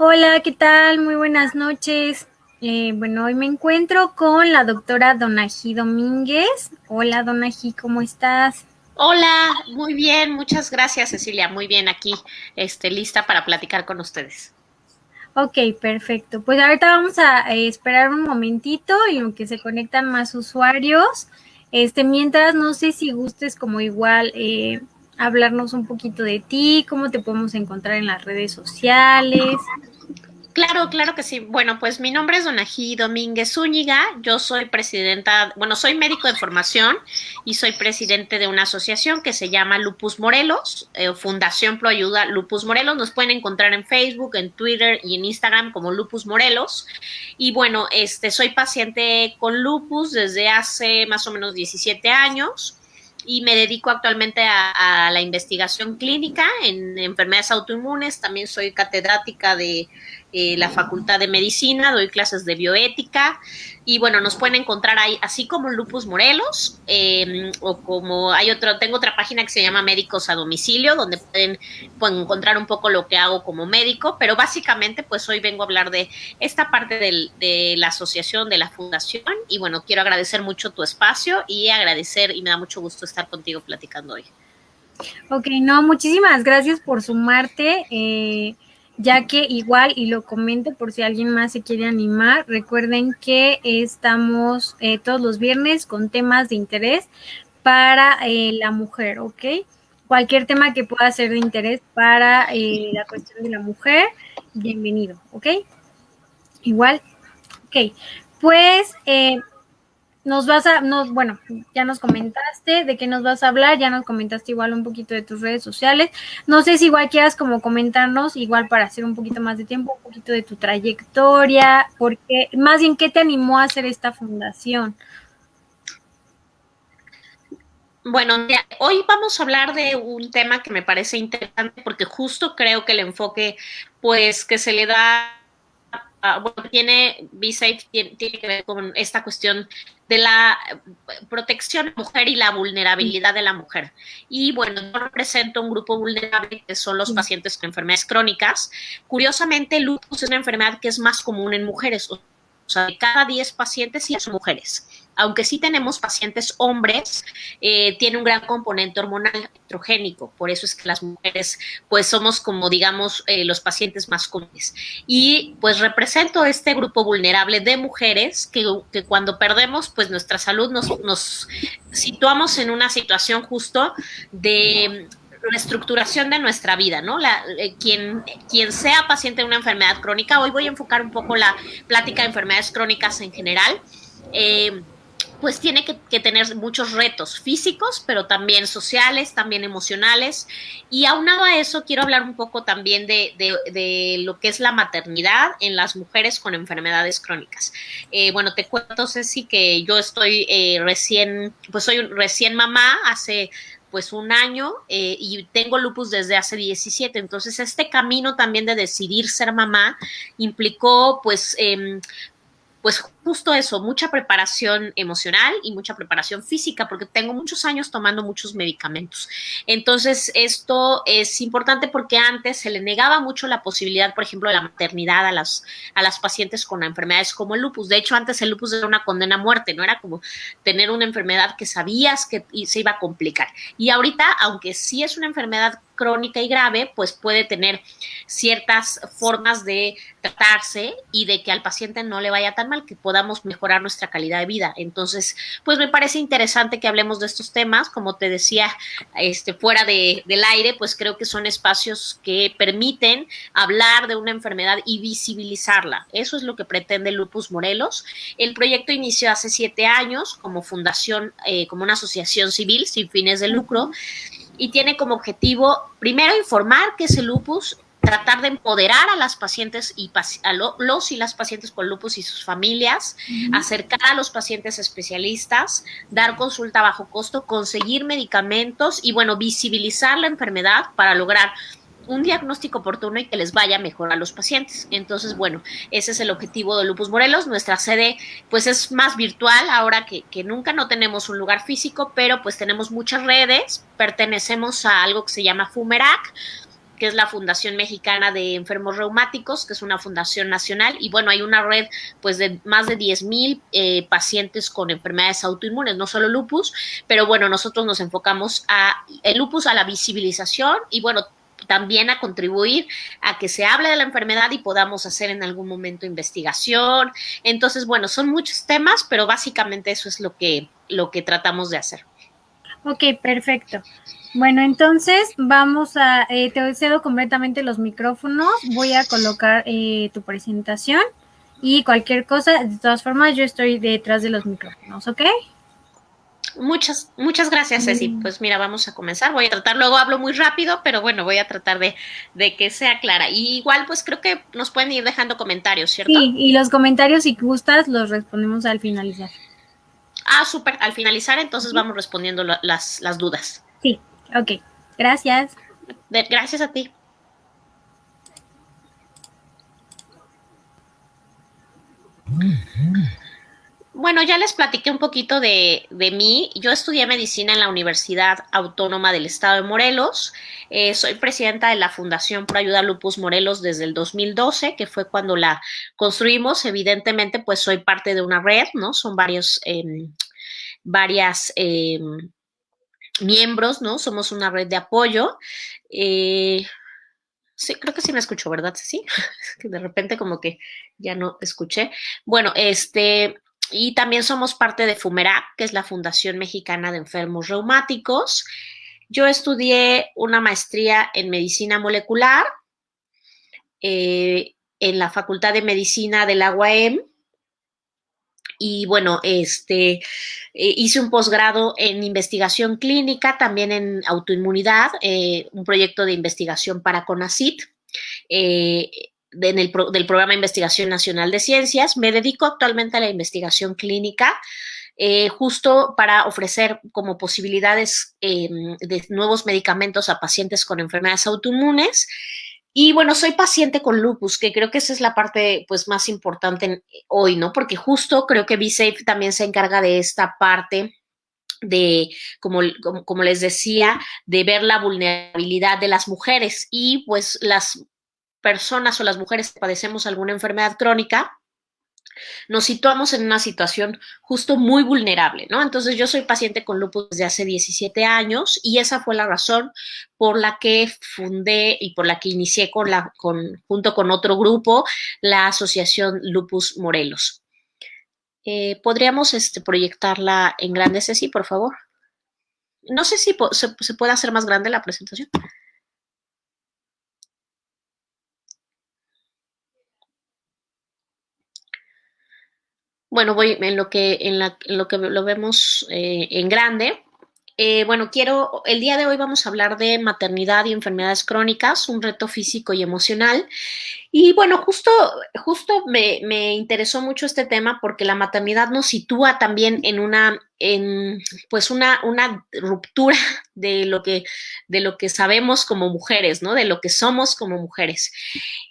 Hola, ¿qué tal? Muy buenas noches. Bueno, hoy me encuentro con la doctora Donají Domínguez. Hola, Donají, ¿cómo estás? Hola, muy bien, muchas gracias, Cecilia. Muy bien aquí, lista para platicar con ustedes. Ok, perfecto. Pues ahorita vamos a esperar un momentito en lo que se conectan más usuarios. Mientras, no sé si gustes como igual hablarnos un poquito de ti, cómo te podemos encontrar en las redes sociales. Claro, claro que sí. Bueno, pues mi nombre es Donají Domínguez Zúñiga. Yo soy presidenta, bueno, soy médico de formación y soy presidente de una asociación que se llama Lupus Morelos, Fundación Proayuda Lupus Morelos. Nos pueden encontrar en Facebook, en Twitter y en Instagram como Lupus Morelos. Y bueno, soy paciente con lupus desde hace más o menos 17 años. Y me dedico actualmente a la investigación clínica en enfermedades autoinmunes. También soy catedrática de la Facultad de Medicina, doy clases de bioética y bueno, nos pueden encontrar ahí, así como Lupus Morelos, o como hay tengo otra página que se llama Médicos a Domicilio, donde pueden encontrar un poco lo que hago como médico, pero básicamente pues hoy vengo a hablar de esta parte de la asociación, de la fundación y bueno, quiero agradecer mucho tu espacio y agradecer y me da mucho gusto estar contigo platicando hoy. Ok, no, muchísimas gracias por sumarte, ya que igual, y lo comento por si alguien más se quiere animar, recuerden que estamos todos los viernes con temas de interés para la mujer, ¿ok? Cualquier tema que pueda ser de interés para la cuestión de la mujer, bienvenido, ¿ok? Igual, ok. Pues bueno, ya nos comentaste de qué nos vas a hablar, ya nos comentaste igual un poquito de tus redes sociales. No sé si igual quieras como comentarnos, igual para hacer un poquito más de tiempo, un poquito de tu trayectoria, porque más bien qué te animó a hacer esta fundación. Bueno, mira, hoy vamos a hablar de un tema que me parece interesante porque justo creo que el enfoque, pues, que se le da, bueno, tiene BeSafe, tiene que ver con esta cuestión de la protección de la mujer y la vulnerabilidad de la mujer. Y bueno, yo represento un grupo vulnerable que son los Sí. pacientes con enfermedades crónicas. Curiosamente, el lupus es una enfermedad que es más común en mujeres. O sea, de cada 10 pacientes sí son mujeres. Aunque sí tenemos pacientes hombres, tiene un gran componente hormonal estrogénico, por eso es que las mujeres pues somos como digamos los pacientes más comunes. Y pues represento este grupo vulnerable de mujeres que cuando perdemos pues nuestra salud nos situamos en una situación justo de reestructuración de nuestra vida, ¿no? Quien sea paciente de una enfermedad crónica, hoy voy a enfocar un poco la plática de enfermedades crónicas en general, pues tiene que tener muchos retos físicos, pero también sociales, también emocionales. Y aunado a eso, quiero hablar un poco también de lo que es la maternidad en las mujeres con enfermedades crónicas. Bueno, te cuento, Ceci, que yo estoy pues soy recién mamá hace pues un año, y tengo lupus desde hace 17. Entonces, este camino también de decidir ser mamá implicó pues justo eso, mucha preparación emocional y mucha preparación física, porque tengo muchos años tomando muchos medicamentos. Entonces, esto es importante porque antes se le negaba mucho la posibilidad, por ejemplo, de la maternidad a las pacientes con enfermedades como el lupus. De hecho, antes el lupus era una condena a muerte, no era como tener una enfermedad que sabías que se iba a complicar. Y ahorita, aunque sí es una enfermedad crónica y grave, pues puede tener ciertas formas de tratarse y de que al paciente no le vaya tan mal, que podamos mejorar nuestra calidad de vida. Entonces, pues me parece interesante que hablemos de estos temas. Como te decía, fuera del aire, pues creo que son espacios que permiten hablar de una enfermedad y visibilizarla. Eso es lo que pretende Lupus Morelos. El proyecto inició hace 7 años como fundación, como una asociación civil sin fines de lucro, y tiene como objetivo, primero, informar qué es el lupus, tratar de empoderar a las pacientes los y las pacientes con lupus y sus familias, acercar a los pacientes especialistas, dar consulta a bajo costo, conseguir medicamentos y, bueno, visibilizar la enfermedad para lograr un diagnóstico oportuno y que les vaya mejor a los pacientes. Entonces, bueno, ese es el objetivo de Lupus Morelos. Nuestra sede, pues, es más virtual ahora que nunca. No tenemos un lugar físico, pero pues tenemos muchas redes. Pertenecemos a algo que se llama FUMERAC, que es la Fundación Mexicana de Enfermos Reumáticos, que es una fundación nacional, y bueno, hay una red pues de más de 10,000 pacientes con enfermedades autoinmunes, no solo lupus, pero bueno, nosotros nos enfocamos a el lupus, a la visibilización y bueno, también a contribuir a que se hable de la enfermedad y podamos hacer en algún momento investigación. Entonces, bueno, son muchos temas, pero básicamente eso es lo que tratamos de hacer. Ok, perfecto. Bueno, entonces vamos a, te cedo completamente los micrófonos, voy a colocar tu presentación y cualquier cosa, de todas formas yo estoy detrás de los micrófonos, ¿ok? Muchas gracias, Ceci. Pues mira, vamos a comenzar. Voy a tratar, luego hablo muy rápido, pero bueno, voy a tratar de que sea clara. Y igual, pues creo que nos pueden ir dejando comentarios, ¿cierto? Sí, y los comentarios, si gustas, los respondemos al finalizar. Ah, súper. Al finalizar, entonces vamos respondiendo las dudas. Sí, ok. Gracias. Gracias a ti. Bueno, ya les platiqué un poquito de mí. Yo estudié medicina en la Universidad Autónoma del Estado de Morelos. Soy presidenta de la Fundación Pro Ayuda Lupus Morelos desde el 2012, que fue cuando la construimos. Evidentemente, pues soy parte de una red, ¿no? Son varias miembros, ¿no? Somos una red de apoyo. Sí, creo que sí me escucho, ¿verdad? Sí, que de repente como que ya no escuché. Bueno, y también somos parte de FUMERAC, que es la Fundación Mexicana de Enfermos Reumáticos. Yo estudié una maestría en medicina molecular en la Facultad de Medicina de la UAM. Y bueno, hice un posgrado en investigación clínica, también en autoinmunidad, un proyecto de investigación para CONACYT, del Programa de Investigación Nacional de Ciencias. Me dedico actualmente a la investigación clínica, justo para ofrecer como posibilidades de nuevos medicamentos a pacientes con enfermedades autoinmunes. Y bueno, soy paciente con lupus, que creo que esa es la parte pues más importante hoy, ¿no? Porque justo creo que B-Safe también se encarga de esta parte de, como les decía, de ver la vulnerabilidad de las mujeres y pues las personas o las mujeres que padecemos alguna enfermedad crónica, nos situamos en una situación justo muy vulnerable, ¿no? Entonces yo soy paciente con lupus desde hace 17 años y esa fue la razón por la que fundé y por la que inicié junto con otro grupo la Asociación Lupus Morelos. ¿Podríamos proyectarla en grande, Ceci, por favor? No sé si se puede hacer más grande la presentación. Bueno, voy en lo que lo vemos en grande. Bueno, el día de hoy vamos a hablar de maternidad y enfermedades crónicas, un reto físico y emocional. Y bueno, justo me interesó mucho este tema porque la maternidad nos sitúa también pues una ruptura de lo que sabemos como mujeres, ¿no? De lo que somos como mujeres.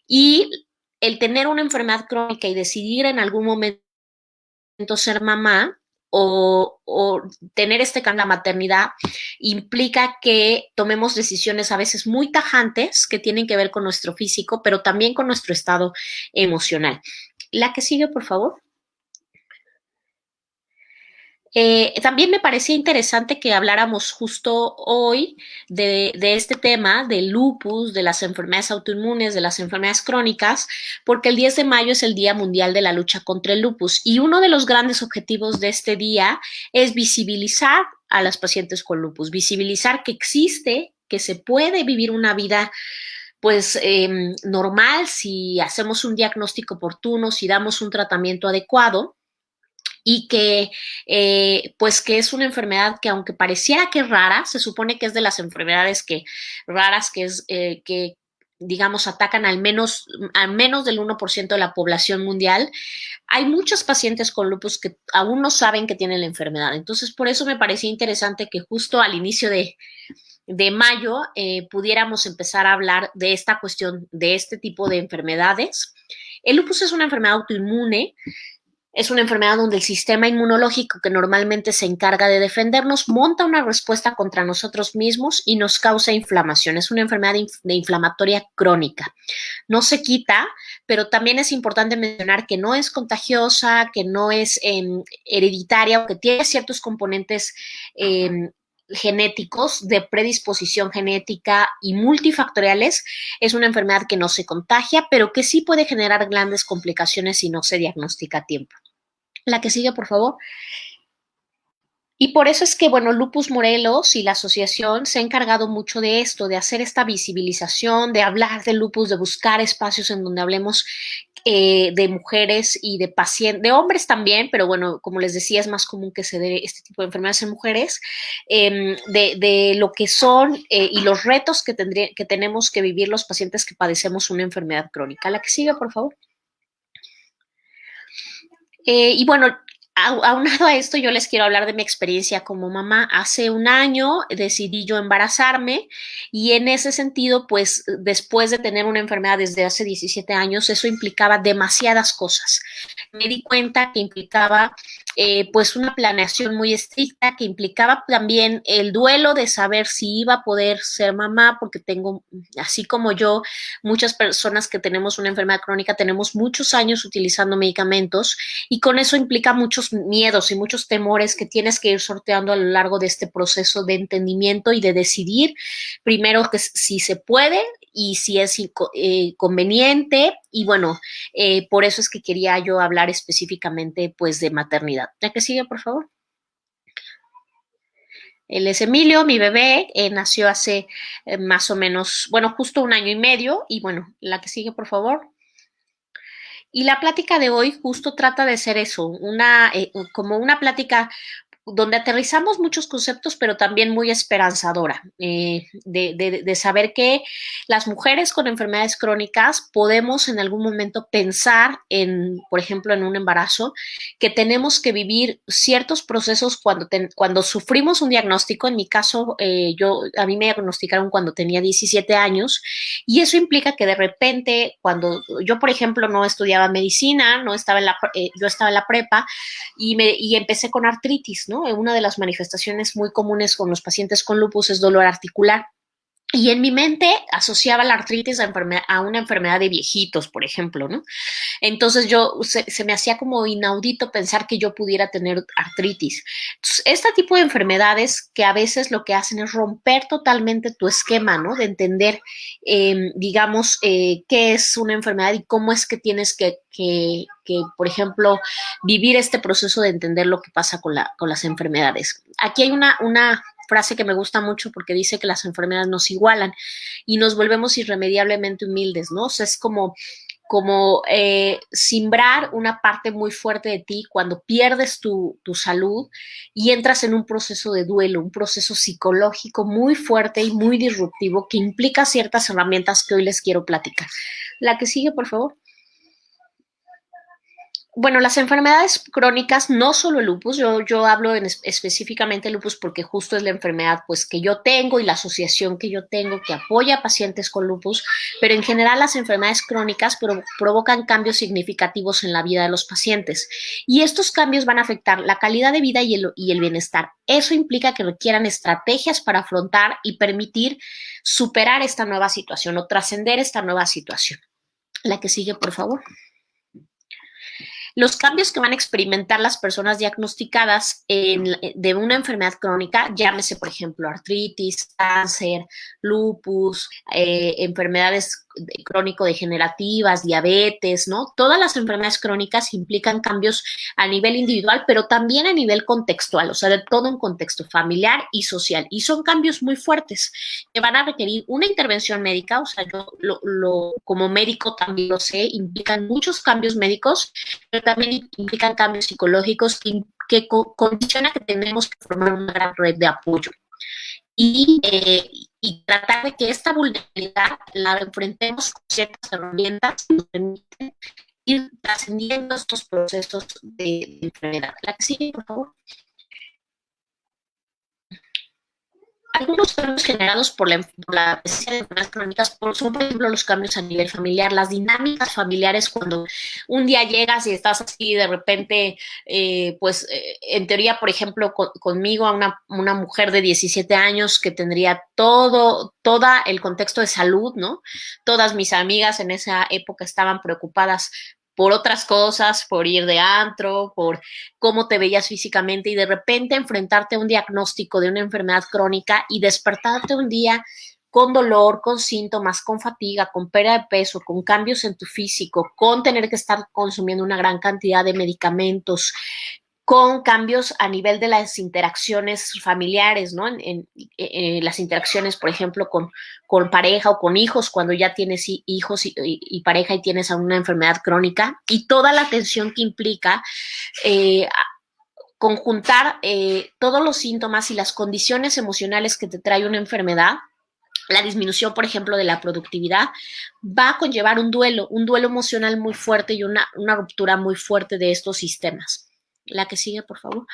Y el tener una enfermedad crónica y decidir en algún momento ser mamá o tener cambio en la maternidad implica que tomemos decisiones a veces muy tajantes que tienen que ver con nuestro físico, pero también con nuestro estado emocional. La que sigue, por favor. También me parecía interesante que habláramos justo hoy de este tema del lupus, de las enfermedades autoinmunes, de las enfermedades crónicas, porque el 10 de mayo es el Día Mundial de la Lucha contra el Lupus y uno de los grandes objetivos de este día es visibilizar a las pacientes con lupus, visibilizar que existe, que se puede vivir una vida pues normal si hacemos un diagnóstico oportuno, si damos un tratamiento adecuado y que pues que es una enfermedad que aunque pareciera que es rara, se supone que es de las enfermedades raras que digamos atacan al menos del 1% de la población mundial. Hay muchos pacientes con lupus que aún no saben que tienen la enfermedad. Entonces, por eso me parecía interesante que justo al inicio de mayo pudiéramos empezar a hablar de esta cuestión, de este tipo de enfermedades. El lupus es una enfermedad autoinmune. Es una enfermedad donde el sistema inmunológico, que normalmente se encarga de defendernos, monta una respuesta contra nosotros mismos y nos causa inflamación. Es una enfermedad de inflamatoria crónica. No se quita, pero también es importante mencionar que no es contagiosa, que no es hereditaria, o que tiene ciertos componentes genéticos de predisposición genética y multifactoriales. Es una enfermedad que no se contagia, pero que sí puede generar grandes complicaciones si no se diagnostica a tiempo. La que sigue, por favor. Y por eso es que, bueno, Lupus Morelos y la asociación se ha encargado mucho de esto, de hacer esta visibilización, de hablar de lupus, de buscar espacios en donde hablemos de mujeres y de pacientes, de hombres también, pero bueno, como les decía, es más común que se dé este tipo de enfermedades en mujeres, de lo que son y los retos que tenemos que vivir los pacientes que padecemos una enfermedad crónica. La que sigue, por favor. Y bueno, aunado a esto, yo les quiero hablar de mi experiencia como mamá. Hace un año decidí yo embarazarme y en ese sentido, pues después de tener una enfermedad desde hace 17 años, eso implicaba demasiadas cosas. Me di cuenta que implicaba pues una planeación muy estricta, que implicaba también el duelo de saber si iba a poder ser mamá, porque tengo, así como yo, muchas personas que tenemos una enfermedad crónica, tenemos muchos años utilizando medicamentos y con eso implica muchos miedos y muchos temores que tienes que ir sorteando a lo largo de este proceso de entendimiento y de decidir primero que si se puede y si es conveniente. Y bueno, por eso es que quería yo hablar específicamente pues de maternidad. La que sigue, por favor. Él es Emilio, mi bebé, nació hace más o menos, bueno, justo un año y medio. Y bueno, la que sigue, por favor. Y la plática de hoy justo trata de ser eso, como una plática donde aterrizamos muchos conceptos, pero también muy esperanzadora, de saber que las mujeres con enfermedades crónicas podemos en algún momento pensar en, por ejemplo, en un embarazo, que tenemos que vivir ciertos procesos cuando sufrimos un diagnóstico. En mi caso, a mí me diagnosticaron cuando tenía 17 años y eso implica que de repente, cuando yo, por ejemplo, no estudiaba medicina, no estaba yo estaba en la prepa y empecé con artritis, ¿no? Una de las manifestaciones muy comunes con los pacientes con lupus es dolor articular. Y en mi mente asociaba la artritis a una enfermedad de viejitos, por ejemplo, ¿no? Entonces se me hacía como inaudito pensar que yo pudiera tener artritis. Entonces, este tipo de enfermedades que a veces lo que hacen es romper totalmente tu esquema, ¿no? De entender, digamos, qué es una enfermedad y cómo es que tienes por ejemplo, vivir este proceso de entender lo que pasa con las enfermedades. Aquí hay una frase que me gusta mucho porque dice que las enfermedades nos igualan y nos volvemos irremediablemente humildes, ¿no? O sea, es como simbrar una parte muy fuerte de ti cuando pierdes tu salud y entras en un proceso de duelo, un proceso psicológico muy fuerte y muy disruptivo que implica ciertas herramientas que hoy les quiero platicar. La que sigue, por favor. Bueno, las enfermedades crónicas, no solo el lupus, yo hablo específicamente lupus porque justo es la enfermedad pues que yo tengo y la asociación que yo tengo que apoya a pacientes con lupus, pero en general las enfermedades crónicas provocan cambios significativos en la vida de los pacientes y estos cambios van a afectar la calidad de vida y el bienestar. Eso implica que requieran estrategias para afrontar y permitir superar esta nueva situación o trascender esta nueva situación. La que sigue, por favor. Los cambios que van a experimentar las personas diagnosticadas de una enfermedad crónica, llámese, por ejemplo, artritis, cáncer, lupus, enfermedades crónico-degenerativas, diabetes, ¿no? Todas las enfermedades crónicas implican cambios a nivel individual, pero también a nivel contextual, o sea, de todo un contexto familiar y social. Y son cambios muy fuertes que van a requerir una intervención médica, o sea, yo como médico también lo sé, implican muchos cambios médicos, pero también implican cambios psicológicos que condicionan que tenemos que formar una gran red de apoyo. Y tratar de que esta vulnerabilidad la enfrentemos con ciertas herramientas que nos permiten ir trascendiendo estos procesos de enfermedad. La que sigue, por favor. algunos cambios generados por la presencia de enfermedades crónicas son, por ejemplo, los cambios a nivel familiar, las dinámicas familiares cuando un día llegas y estás así de repente, en teoría, por ejemplo, conmigo, a una mujer de 17 años que tendría todo el contexto de salud, ¿no? Todas mis amigas en esa época estaban preocupadas por otras cosas, por ir de antro, por cómo te veías físicamente y de repente enfrentarte a un diagnóstico de una enfermedad crónica y despertarte un día con dolor, con síntomas, con fatiga, con pérdida de peso, con cambios en tu físico, con tener que estar consumiendo una gran cantidad de medicamentos, con cambios a nivel de las interacciones familiares, ¿no? En las interacciones, por ejemplo, con pareja o con hijos, cuando ya tienes hijos y pareja y tienes una enfermedad crónica, y toda la tensión que implica conjuntar todos los síntomas y las condiciones emocionales que te trae una enfermedad. La disminución, por ejemplo, de la productividad va a conllevar un duelo emocional muy fuerte y una ruptura muy fuerte de estos sistemas. La que sigue, por favor.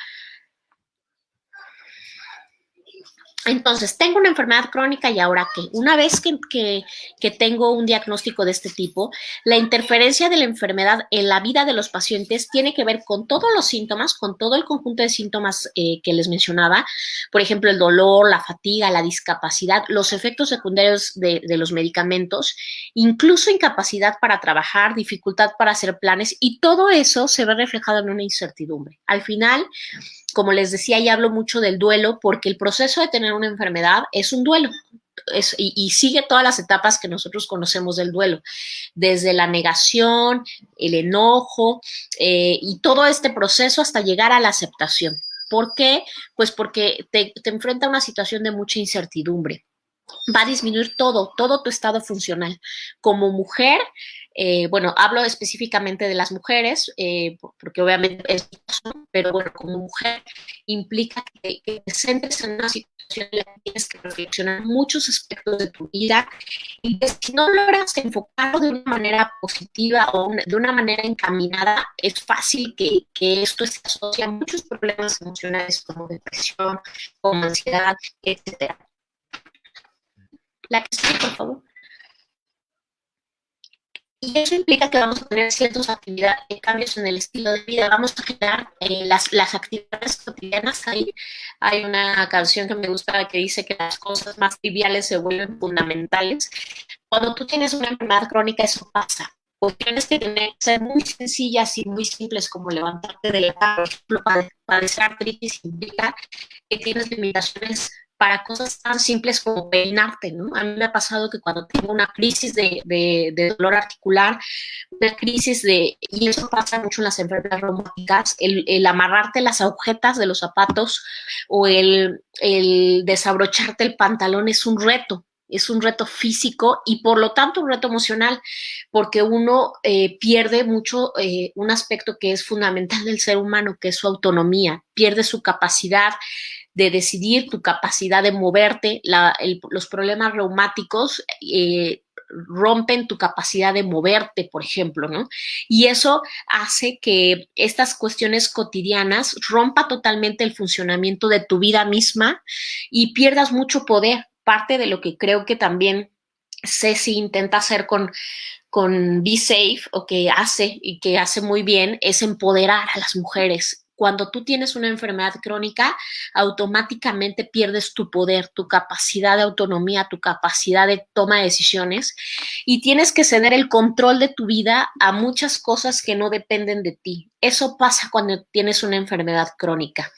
Entonces, tengo una enfermedad crónica y ahora qué. Una vez que tengo un diagnóstico de este tipo, la interferencia de la enfermedad en la vida de los pacientes tiene que ver con todos los síntomas, con todo el conjunto de síntomas que les mencionaba, por ejemplo, el dolor, la fatiga, la discapacidad, los efectos secundarios de los medicamentos, incluso incapacidad para trabajar, dificultad para hacer planes, y todo eso se ve reflejado en una incertidumbre. Al final, como les decía, y hablo mucho del duelo, porque el proceso de tener una enfermedad es un duelo. Y sigue todas las etapas que nosotros conocemos del duelo, desde la negación, el enojo y todo este proceso hasta llegar a la aceptación. ¿Por qué? Pues porque te enfrenta a una situación de mucha incertidumbre. Va a disminuir todo tu estado funcional. Como mujer, hablo específicamente de las mujeres, porque obviamente es mi caso, pero bueno, como mujer implica que te centres en una situación en la que tienes que reflexionar muchos aspectos de tu vida y que si no logras enfocarlo de una manera positiva o de una manera encaminada, es fácil que esto se asocie a muchos problemas emocionales como depresión, como ansiedad, etcétera. La que sigue, por favor. Y eso implica que vamos a tener ciertos actividades, cambios en el estilo de vida, vamos a generar las actividades cotidianas. Hay una canción que me gusta que dice que las cosas más triviales se vuelven fundamentales. Cuando tú tienes una enfermedad crónica, eso pasa. Cuestiones que tienen que ser muy sencillas y muy simples, como levantarte de la cama, por ejemplo, padecer artritis implica que tienes limitaciones para cosas tan simples como peinarte, ¿no? A mí me ha pasado que cuando tengo una crisis de dolor articular, una crisis y eso pasa mucho en las enfermedades reumáticas, el amarrarte las agujetas de los zapatos o el desabrocharte el pantalón es un reto físico y por lo tanto un reto emocional, porque uno pierde mucho un aspecto que es fundamental del ser humano, que es su autonomía, pierde su capacidad de decidir, tu capacidad de moverte. Los problemas reumáticos rompen tu capacidad de moverte, por ejemplo, ¿no? Y eso hace que estas cuestiones cotidianas rompa totalmente el funcionamiento de tu vida misma y pierdas mucho poder. Parte de lo que creo que también Ceci intenta hacer con Be Safe, o que hace muy bien, es empoderar a las mujeres. Cuando tú tienes una enfermedad crónica, automáticamente pierdes tu poder, tu capacidad de autonomía, tu capacidad de toma de decisiones y tienes que ceder el control de tu vida a muchas cosas que no dependen de ti. Eso pasa cuando tienes una enfermedad crónica.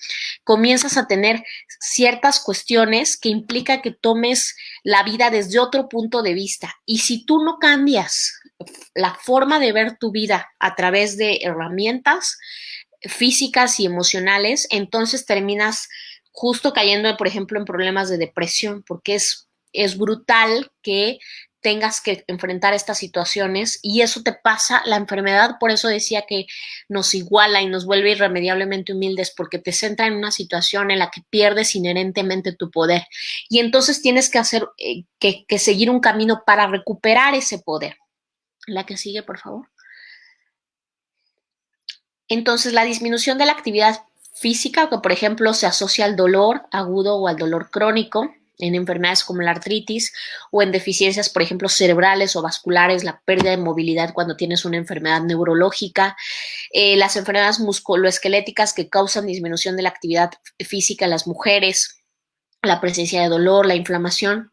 Comienzas a tener ciertas cuestiones que implica que tomes la vida desde otro punto de vista. Y si tú no cambias la forma de ver tu vida a través de herramientas físicas y emocionales, entonces terminas justo cayendo, por ejemplo, en problemas de depresión, porque es brutal que tengas que enfrentar estas situaciones y eso te pasa, la enfermedad, por eso decía que nos iguala y nos vuelve irremediablemente humildes, porque te centra en una situación en la que pierdes inherentemente tu poder y entonces tienes que hacer, que seguir un camino para recuperar ese poder. La que sigue, por favor. Entonces, la disminución de la actividad física, que por ejemplo se asocia al dolor agudo o al dolor crónico, en enfermedades como la artritis o en deficiencias, por ejemplo, cerebrales o vasculares, la pérdida de movilidad cuando tienes una enfermedad neurológica, las enfermedades musculoesqueléticas que causan disminución de la actividad física en las mujeres, la presencia de dolor, la inflamación.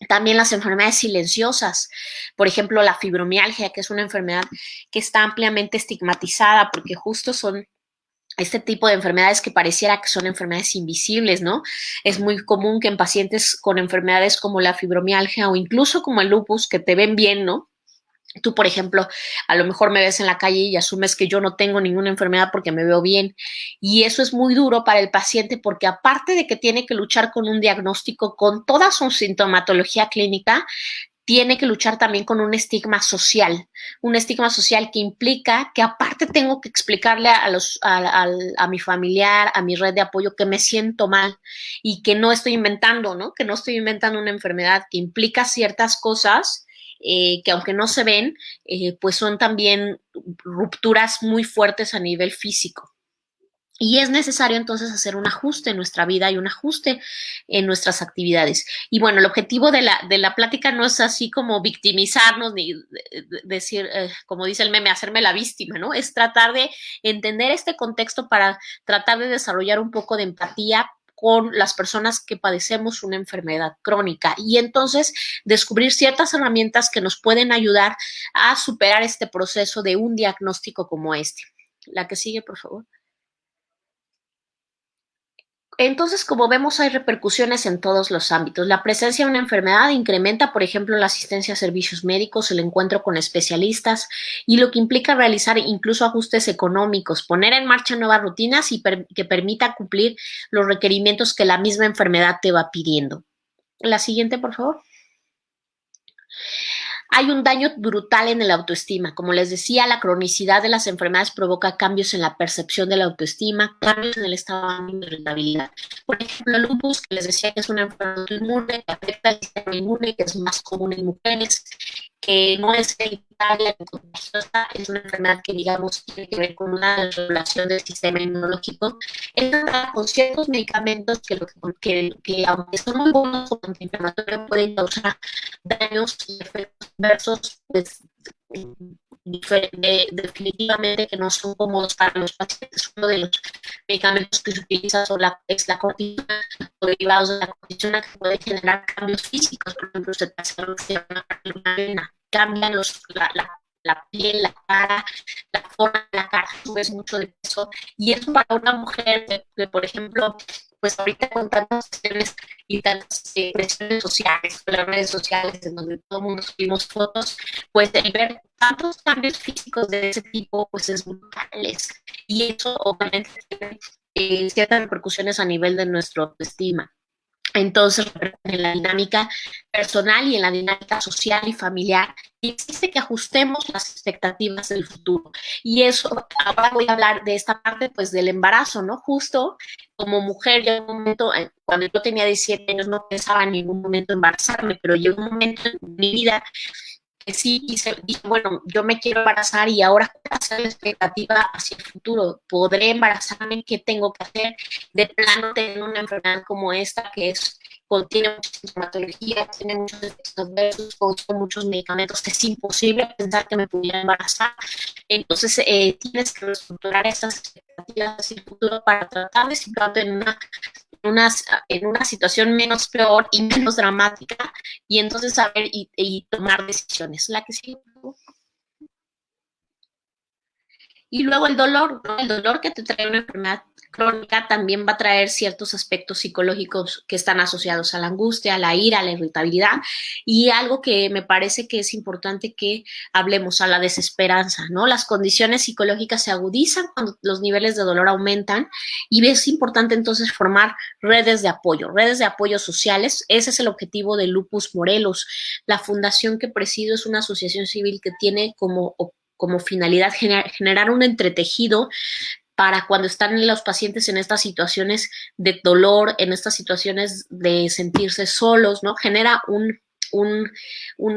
También las enfermedades silenciosas, por ejemplo, la fibromialgia, que es una enfermedad que está ampliamente estigmatizada porque justo son este tipo de enfermedades que pareciera que son enfermedades invisibles, ¿no? Es muy común que en pacientes con enfermedades como la fibromialgia o incluso como el lupus, que te ven bien, ¿no? Tú, por ejemplo, a lo mejor me ves en la calle y asumes que yo no tengo ninguna enfermedad porque me veo bien. Y eso es muy duro para el paciente porque aparte de que tiene que luchar con un diagnóstico, con toda su sintomatología clínica, tiene que luchar también con un estigma social que implica que aparte tengo que explicarle a mi familiar, a mi red de apoyo que me siento mal y que no estoy inventando, ¿no? Que no estoy inventando una enfermedad, que implica ciertas cosas que aunque no se ven, pues son también rupturas muy fuertes a nivel físico. Y es necesario entonces hacer un ajuste en nuestra vida y un ajuste en nuestras actividades. Y bueno, el objetivo de la plática no es así como victimizarnos ni decir, como dice el meme, hacerme la víctima, ¿no? Es tratar de entender este contexto para tratar de desarrollar un poco de empatía con las personas que padecemos una enfermedad crónica y entonces descubrir ciertas herramientas que nos pueden ayudar a superar este proceso de un diagnóstico como este. La que sigue, por favor. Entonces, como vemos, hay repercusiones en todos los ámbitos. La presencia de una enfermedad incrementa, por ejemplo, la asistencia a servicios médicos, el encuentro con especialistas y lo que implica realizar incluso ajustes económicos, poner en marcha nuevas rutinas y que permita cumplir los requerimientos que la misma enfermedad te va pidiendo. La siguiente, por favor. Hay un daño brutal en el autoestima. Como les decía, la cronicidad de las enfermedades provoca cambios en la percepción de la autoestima, cambios en el estado de irritabilidad. Por ejemplo, el lupus, que les decía que es una enfermedad inmune, que afecta al sistema inmune, que es más común en mujeres, que no es hereditaria, contagiosa, es una enfermedad que, digamos, tiene que ver con una desregulación del sistema inmunológico. Es tratada con ciertos medicamentos que aunque son muy buenos como antiinflamatorios, pueden causar daños y efectos adversos, pues, definitivamente que no son cómodos para los pacientes. Uno de los medicamentos que se utiliza es la cortisona o derivados de la cortisona que puede generar cambios físicos. Por ejemplo, se te hace una vena, cambian la piel, la cara, la forma de la cara, subes mucho de peso. Y eso para una mujer que por ejemplo, pues ahorita con tantas cuestiones y tantas presiones sociales, las redes sociales, en donde todo el mundo subimos fotos, pues el ver tantos cambios físicos de ese tipo, pues es brutales. Y eso obviamente tiene ciertas repercusiones a nivel de nuestra autoestima. Entonces, en la dinámica personal y en la dinámica social y familiar, existe que ajustemos las expectativas del futuro. Y eso, ahora voy a hablar de esta parte, pues, del embarazo, ¿no? Justo como mujer, yo en un momento, cuando yo tenía 17 años, no pensaba en ningún momento embarazarme, pero llegó un momento en mi vida que sí dije, bueno, yo me quiero embarazar y ahora ¿cuál va a ser la expectativa hacia el futuro? ¿Podré embarazarme? ¿Qué tengo que hacer? De plano, tener una enfermedad como esta que contiene mucha sintomatología, tiene muchos efectos adversos, consume muchos medicamentos, es imposible pensar que me pudiera embarazar. Entonces, tienes que reestructurar esas expectativas hacia el futuro para tratar de situarte en una situación menos peor y menos dramática y entonces saber y tomar decisiones. La que sigue. Y luego el dolor, ¿no? El dolor que te trae una enfermedad crónica también va a traer ciertos aspectos psicológicos que están asociados a la angustia, a la ira, a la irritabilidad y algo que me parece que es importante que hablemos, a la desesperanza, ¿no? Las condiciones psicológicas se agudizan cuando los niveles de dolor aumentan y es importante entonces formar redes de apoyo sociales. Ese es el objetivo de Lupus Morelos. La fundación que presido es una asociación civil que tiene como finalidad generar un entretejido para cuando están los pacientes en estas situaciones de dolor, en estas situaciones de sentirse solos, ¿no? Genera un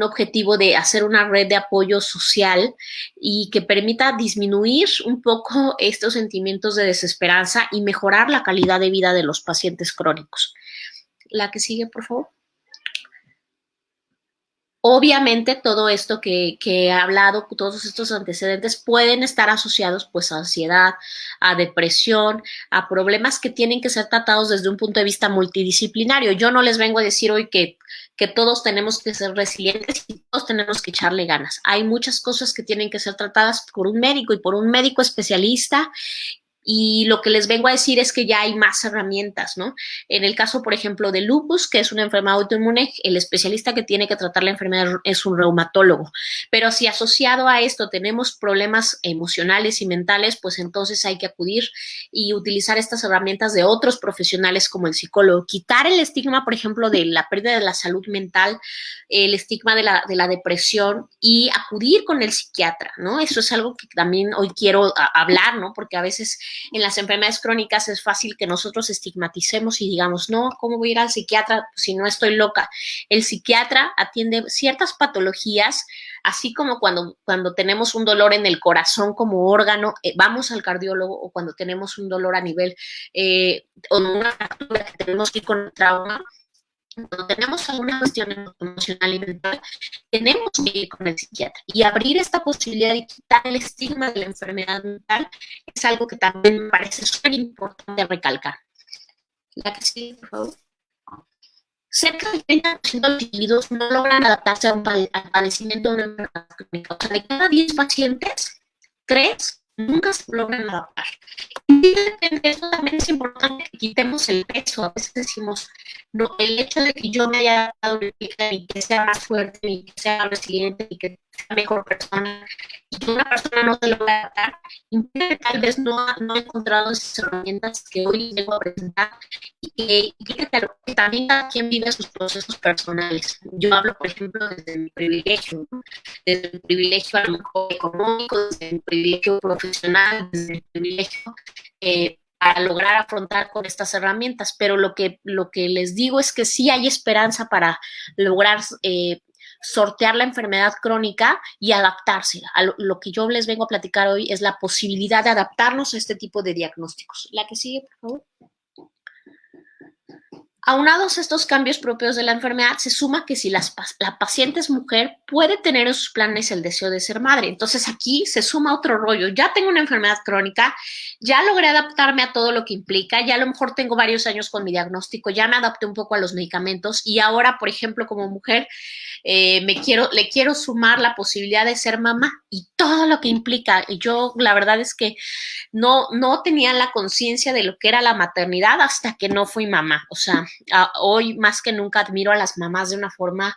objetivo de hacer una red de apoyo social y que permita disminuir un poco estos sentimientos de desesperanza y mejorar la calidad de vida de los pacientes crónicos. La que sigue, por favor. Obviamente todo esto que he hablado, todos estos antecedentes pueden estar asociados pues a ansiedad, a depresión, a problemas que tienen que ser tratados desde un punto de vista multidisciplinario. Yo no les vengo a decir hoy que todos tenemos que ser resilientes y todos tenemos que echarle ganas. Hay muchas cosas que tienen que ser tratadas por un médico y por un médico especialista. Y lo que les vengo a decir es que ya hay más herramientas, ¿no? En el caso, por ejemplo, de lupus, que es una enfermedad autoinmune, el especialista que tiene que tratar la enfermedad es un reumatólogo. Pero si asociado a esto tenemos problemas emocionales y mentales, pues entonces hay que acudir y utilizar estas herramientas de otros profesionales como el psicólogo. Quitar el estigma, por ejemplo, de la pérdida de la salud mental, el estigma de la depresión y acudir con el psiquiatra, ¿no? Eso es algo que también hoy quiero hablar, ¿no? Porque a veces en las enfermedades crónicas es fácil que nosotros estigmaticemos y digamos, no, ¿cómo voy a ir al psiquiatra si no estoy loca? El psiquiatra atiende ciertas patologías, así como cuando tenemos un dolor en el corazón como órgano, vamos al cardiólogo, o cuando tenemos un dolor a nivel o una fractura que tenemos que ir con el trauma. Cuando tenemos alguna cuestión emocional y mental, tenemos que ir con el psiquiatra y abrir esta posibilidad de quitar el estigma de la enfermedad mental es algo que también me parece súper importante recalcar. La que sigue, por favor. Cerca del 30% de los individuos no logran adaptarse al padecimiento de una enfermedad crónica. O sea, de cada 10 pacientes, 3 nunca se logran adaptar. Y eso también es importante que quitemos el peso. A veces decimos, no, el hecho de que yo me haya adaptado no implica ni que sea más fuerte, ni que sea resiliente, ni que sea mejor persona. Y que una persona no se logra adaptar, implica que tal vez no ha encontrado esas herramientas que hoy vengo a presentar y que implica que también cada quien vive sus procesos personales. Yo hablo, por ejemplo, desde mi privilegio, ¿no? Desde mi privilegio a lo mejor económico, desde mi privilegio profesional, desde mi privilegio para lograr afrontar con estas herramientas, pero lo que les digo es que sí hay esperanza para lograr sortear la enfermedad crónica y adaptarse. Lo que yo les vengo a platicar hoy es la posibilidad de adaptarnos a este tipo de diagnósticos. La que sigue, por favor. Aunados a estos cambios propios de la enfermedad, se suma que si la paciente es mujer, puede tener en sus planes el deseo de ser madre. Entonces aquí se suma otro rollo. Ya tengo una enfermedad crónica, ya logré adaptarme a todo lo que implica, ya a lo mejor tengo varios años con mi diagnóstico, ya me adapté un poco a los medicamentos y ahora, por ejemplo, como mujer, le quiero sumar la posibilidad de ser mamá y todo lo que implica. Y yo, la verdad es que no tenía la conciencia de lo que era la maternidad hasta que no fui mamá. O sea, hoy más que nunca admiro a las mamás de una forma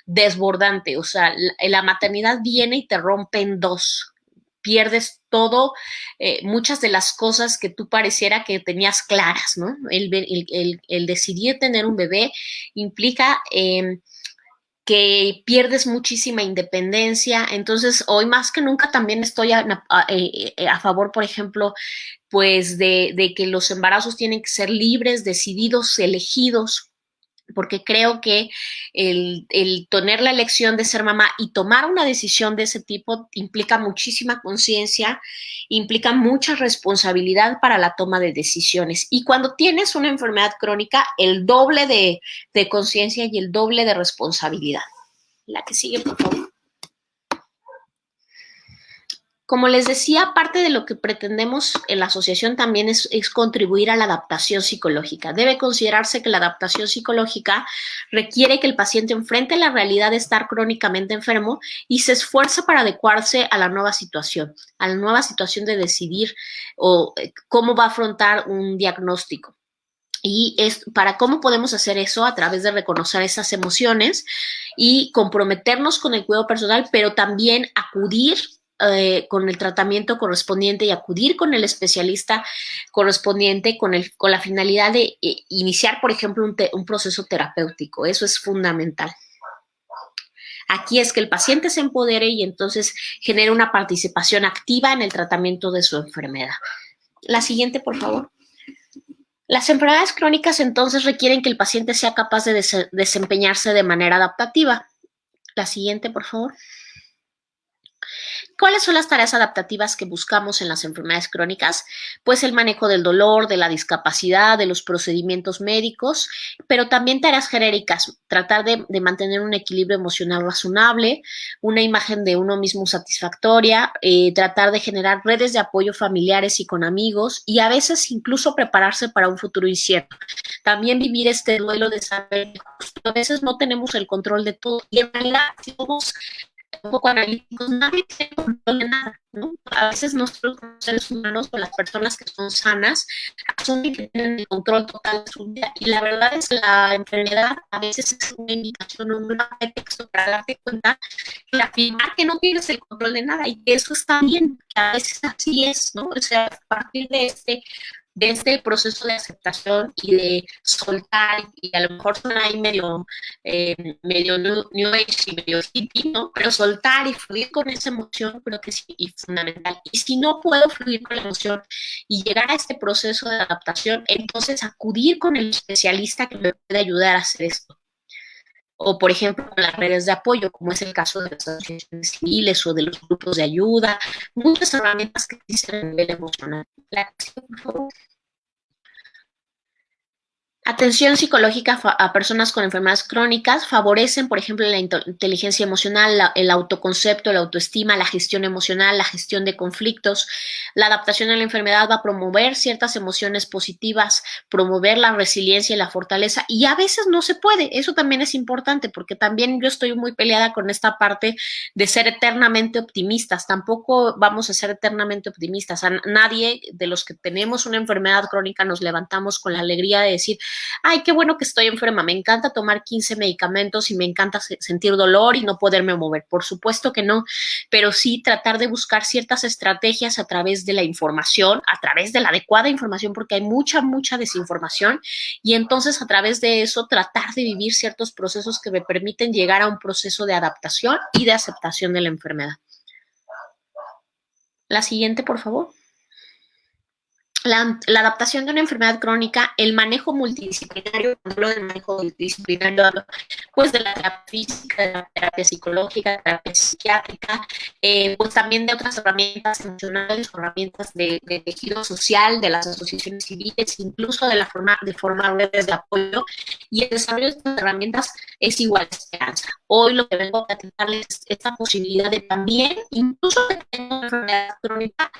desbordante. O sea, la maternidad viene y te rompe en dos. Pierdes todo, muchas de las cosas que tú pareciera que tenías claras, ¿no? El decidir tener un bebé implica que pierdes muchísima independencia. Entonces, hoy más que nunca también estoy a favor, por ejemplo, pues de que los embarazos tienen que ser libres, decididos, elegidos, porque creo que el tener la elección de ser mamá y tomar una decisión de ese tipo implica muchísima conciencia, implica mucha responsabilidad para la toma de decisiones. Y cuando tienes una enfermedad crónica, el doble de conciencia y el doble de responsabilidad. La que sigue, por favor. Como les decía, parte de lo que pretendemos en la asociación también es contribuir a la adaptación psicológica. Debe considerarse que la adaptación psicológica requiere que el paciente enfrente la realidad de estar crónicamente enfermo y se esfuerce para adecuarse a la nueva situación de decidir cómo va a afrontar un diagnóstico. Y para cómo podemos hacer eso a través de reconocer esas emociones y comprometernos con el cuidado personal, pero también acudir con el tratamiento correspondiente y acudir con el especialista correspondiente con la finalidad de iniciar, por ejemplo, un proceso terapéutico. Eso es fundamental. Aquí es que el paciente se empodere y entonces genere una participación activa en el tratamiento de su enfermedad. La siguiente, por favor. Las enfermedades crónicas entonces requieren que el paciente sea capaz de desempeñarse de manera adaptativa. La siguiente, por favor. ¿Cuáles son las tareas adaptativas que buscamos en las enfermedades crónicas? Pues el manejo del dolor, de la discapacidad, de los procedimientos médicos, pero también tareas genéricas, tratar de mantener un equilibrio emocional razonable, una imagen de uno mismo satisfactoria, tratar de generar redes de apoyo familiares y con amigos y a veces incluso prepararse para un futuro incierto. También vivir este duelo de saber que a veces no tenemos el control de todo y en realidad si somos un poco analíticos, nadie tiene control de nada, ¿no? A veces nosotros como seres humanos o las personas que son sanas asumen que tienen el control total de su vida y la verdad es que la enfermedad a veces es una indicación, un pretexto para darte cuenta y afirmar que no tienes el control de nada y que eso está bien, que a veces así es, ¿no? O sea, a partir de este proceso de aceptación y de soltar, y a lo mejor suena ahí medio new age y medio hippie, ¿no? Pero soltar y fluir con esa emoción creo que sí es fundamental. Y si no puedo fluir con la emoción y llegar a este proceso de adaptación, entonces acudir con el especialista que me puede ayudar a hacer esto. O, por ejemplo, con las redes de apoyo, como es el caso de las asociaciones civiles o de los grupos de ayuda, muchas herramientas que existen a nivel emocional. La acción, por favor. Atención psicológica a personas con enfermedades crónicas favorecen, por ejemplo, la inteligencia emocional, el autoconcepto, la autoestima, la gestión emocional, la gestión de conflictos. La adaptación a la enfermedad va a promover ciertas emociones positivas, promover la resiliencia y la fortaleza, y a veces no se puede. Eso también es importante, porque también yo estoy muy peleada con esta parte de ser eternamente optimistas. Tampoco vamos a ser eternamente optimistas. A nadie de los que tenemos una enfermedad crónica nos levantamos con la alegría de decir, ay, qué bueno que estoy enferma, me encanta tomar 15 medicamentos y me encanta sentir dolor y no poderme mover. Por supuesto que no, pero sí tratar de buscar ciertas estrategias a través de la información, a través de la adecuada información, porque hay mucha desinformación, y entonces a través de eso tratar de vivir ciertos procesos que me permiten llegar a un proceso de adaptación y de aceptación de la enfermedad. La siguiente, por favor. La adaptación de una enfermedad crónica, el manejo multidisciplinario, cuando hablo del manejo multidisciplinario, hablo pues de la terapia física, de la terapia psicológica, de la terapia psiquiátrica, pues también de otras herramientas emocionales, herramientas de tejido social, de las asociaciones civiles, incluso de formar redes de apoyo, y el desarrollo de estas herramientas es igual a esperanza. Hoy lo que vengo a platicarles es esta posibilidad de también, incluso de tener una enfermedad crónica,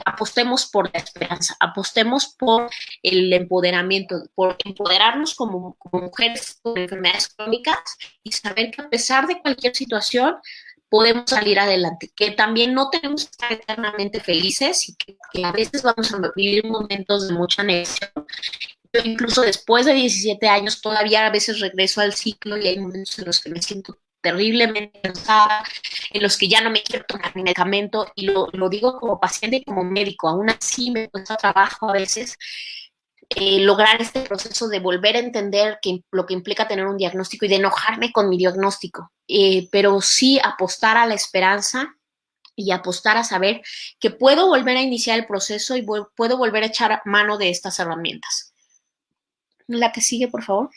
apostemos por la esperanza, apostemos por el empoderamiento, por empoderarnos como mujeres con enfermedades crónicas y saber que a pesar de cualquier situación podemos salir adelante, que también no tenemos que estar eternamente felices y que a veces vamos a vivir momentos de mucha negación. Yo incluso después de 17 años todavía a veces regreso al ciclo y hay momentos en los que me siento terriblemente cansada, en los que ya no me quiero tomar mi medicamento, y lo digo como paciente y como médico, aún así me cuesta trabajo a veces lograr este proceso de volver a entender lo que implica tener un diagnóstico y de enojarme con mi diagnóstico, pero sí apostar a la esperanza y apostar a saber que puedo volver a iniciar el proceso y puedo volver a echar mano de estas herramientas. La que sigue, por favor.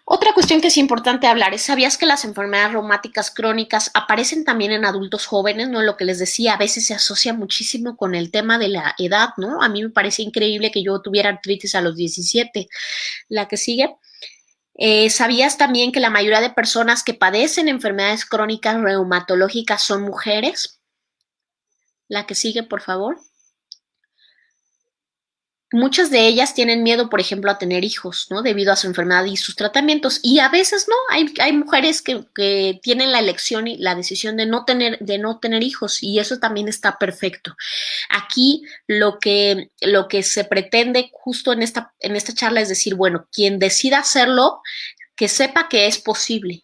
Otra cuestión que es importante hablar es, ¿sabías que las enfermedades reumáticas crónicas aparecen también en adultos jóvenes? ¿No? Lo que les decía, a veces se asocia muchísimo con el tema de la edad, ¿no? A mí me parece increíble que yo tuviera artritis a los 17. La que sigue. ¿Sabías también que la mayoría de personas que padecen enfermedades crónicas reumatológicas son mujeres? La que sigue, por favor. Muchas de ellas tienen miedo, por ejemplo, a tener hijos, ¿no? Debido a su enfermedad y sus tratamientos. Y a veces no, hay mujeres que tienen la elección y la decisión de no tener hijos, y eso también está perfecto. Aquí lo que se pretende justo en esta charla es decir, bueno, quien decida hacerlo, que sepa que es posible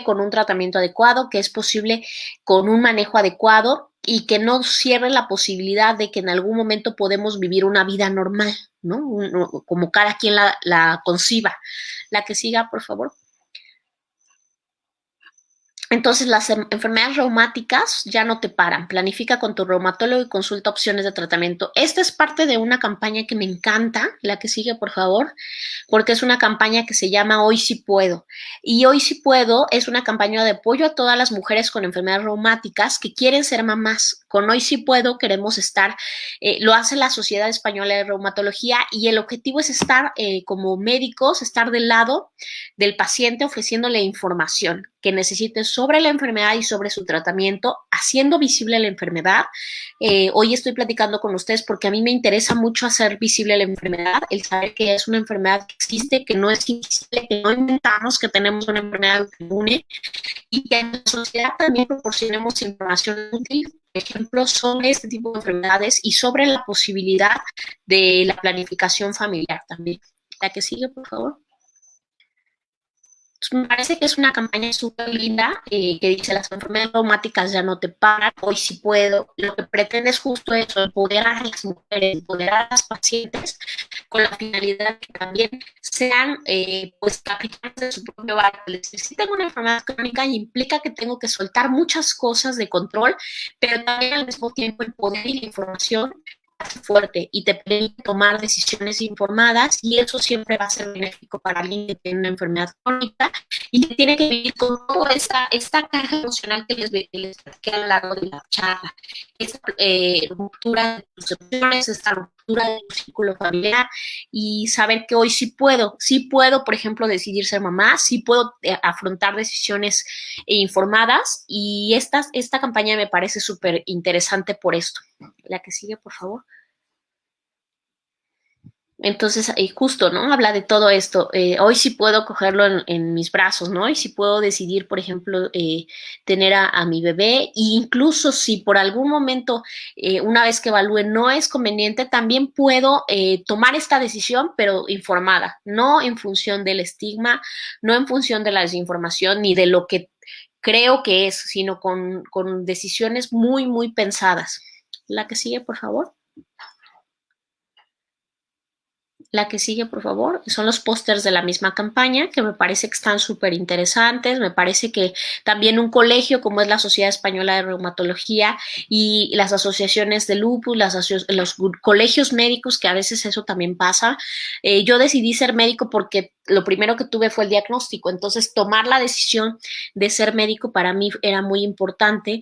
con un tratamiento adecuado, que es posible con un manejo adecuado, y que no cierre la posibilidad de que en algún momento podemos vivir una vida normal, ¿no? Como cada quien la conciba. La que siga, por favor. Entonces, las enfermedades reumáticas ya no te paran. Planifica con tu reumatólogo y consulta opciones de tratamiento. Esta es parte de una campaña que me encanta, la que sigue, por favor, porque es una campaña que se llama Hoy sí puedo. Y Hoy sí puedo es una campaña de apoyo a todas las mujeres con enfermedades reumáticas que quieren ser mamás. Con Hoy sí puedo queremos estar, lo hace la Sociedad Española de Reumatología y el objetivo es estar como médicos, estar del lado del paciente ofreciéndole información que necesite sobre la enfermedad y sobre su tratamiento, haciendo visible la enfermedad. Hoy estoy platicando con ustedes porque a mí me interesa mucho hacer visible la enfermedad, el saber que es una enfermedad que existe, que no es invisible, que no inventamos, que tenemos una enfermedad inmune y que en la sociedad también proporcionemos información útil, por ejemplo, sobre este tipo de enfermedades y sobre la posibilidad de la planificación familiar también. La que sigue, por favor. Me parece que es una campaña súper linda que dice las enfermedades reumáticas ya no te paran, hoy sí puedo. Lo que pretende es justo eso, empoderar a las mujeres, empoderar a las pacientes con la finalidad que también sean pues capitanes de su propio barco. Si tengo una enfermedad crónica implica que tengo que soltar muchas cosas de control, pero también al mismo tiempo el poder y la información fuerte y te permite tomar decisiones informadas y eso siempre va a ser benéfico para alguien que tiene una enfermedad crónica y que tiene que vivir con toda esta caja emocional que les platiqué a lo largo de la charla, esta ruptura de tus emociones, esta ruptura de tu círculo familiar y saber que hoy sí puedo, por ejemplo, decidir ser mamá, sí puedo afrontar decisiones informadas y esta campaña me parece súper interesante por esto. La que sigue, por favor. Entonces, justo, ¿no? Habla de todo esto. Hoy sí puedo cogerlo en mis brazos, ¿no? Y sí puedo decidir, por ejemplo, tener a mi bebé. E incluso si por algún momento, una vez que evalúe, no es conveniente, también puedo tomar esta decisión, pero informada, no en función del estigma, no en función de la desinformación ni de lo que creo que es, sino con decisiones muy, muy pensadas. La que sigue, por favor. La que sigue, por favor, son los pósters de la misma campaña, que me parece que están súper interesantes. Me parece que también un colegio como es la Sociedad Española de Reumatología y las asociaciones de lupus, los colegios médicos, que a veces eso también pasa. Yo decidí ser médico porque lo primero que tuve fue el diagnóstico, entonces tomar la decisión de ser médico para mí era muy importante.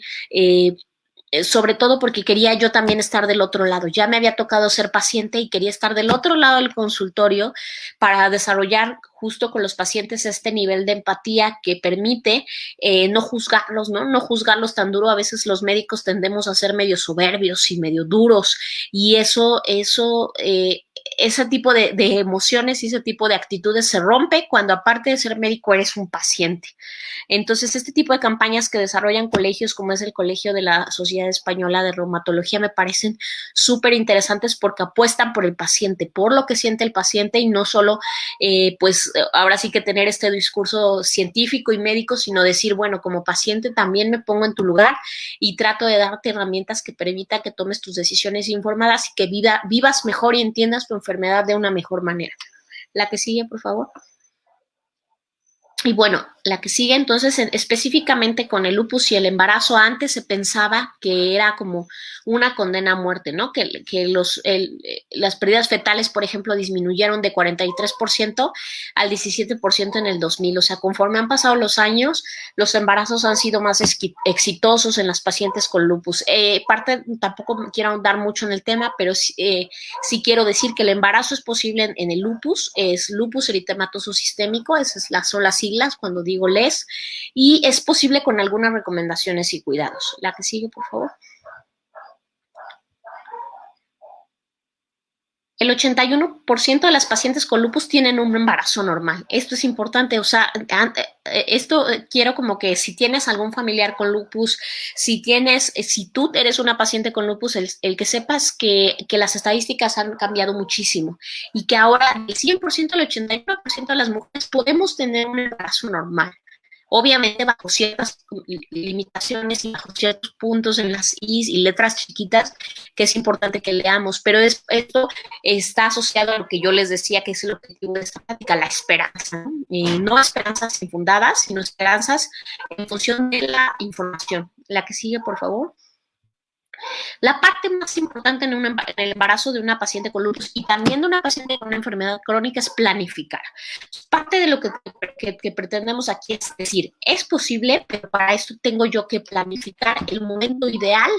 Sobre todo porque quería yo también estar del otro lado. Ya me había tocado ser paciente y quería estar del otro lado del consultorio para desarrollar justo con los pacientes este nivel de empatía que permite no juzgarlos, ¿no? No juzgarlos tan duro. A veces los médicos tendemos a ser medio soberbios y medio duros y ese tipo de emociones y ese tipo de actitudes se rompe cuando aparte de ser médico eres un paciente. Entonces, este tipo de campañas que desarrollan colegios como es el Colegio de la Sociedad Española de Reumatología me parecen súper interesantes porque apuestan por el paciente, por lo que siente el paciente y no solo, pues ahora sí que tener este discurso científico y médico, sino decir, bueno, como paciente también me pongo en tu lugar y trato de darte herramientas que permitan que tomes tus decisiones informadas y que vivas mejor y entiendas tu enfermedad de una mejor manera. La que sigue, por favor. Y bueno, la que sigue entonces específicamente con el lupus y el embarazo, antes se pensaba que era como una condena a muerte, ¿no? Que las pérdidas fetales, por ejemplo, disminuyeron de 43% al 17% en el 2000. O sea, conforme han pasado los años, los embarazos han sido más exitosos en las pacientes con lupus. Tampoco quiero ahondar mucho en el tema, pero sí quiero decir que el embarazo es posible en el lupus, es lupus eritematoso sistémico, esas son las siglas cuando digo LES, y es posible con algunas recomendaciones y cuidados. La que sigue, por favor. El 81% de las pacientes con lupus tienen un embarazo normal. Esto es importante, o sea, esto quiero como que si tienes algún familiar con lupus, si tú eres una paciente con lupus, el que sepas que las estadísticas han cambiado muchísimo y que ahora el 100%, el 81% de las mujeres podemos tener un embarazo normal. obviamente bajo ciertas limitaciones y bajo ciertos puntos en las is y letras chiquitas que es importante que leamos, pero esto está asociado a lo que yo les decía que es el objetivo de esta plática, la esperanza, ¿no? No esperanzas infundadas, sino esperanzas en función de la información. La que sigue, por favor. La parte más importante en el embarazo de una paciente con lupus y también de una paciente con una enfermedad crónica es planificar. Parte de lo que pretendemos aquí es decir, es posible, pero para esto tengo yo que planificar el momento ideal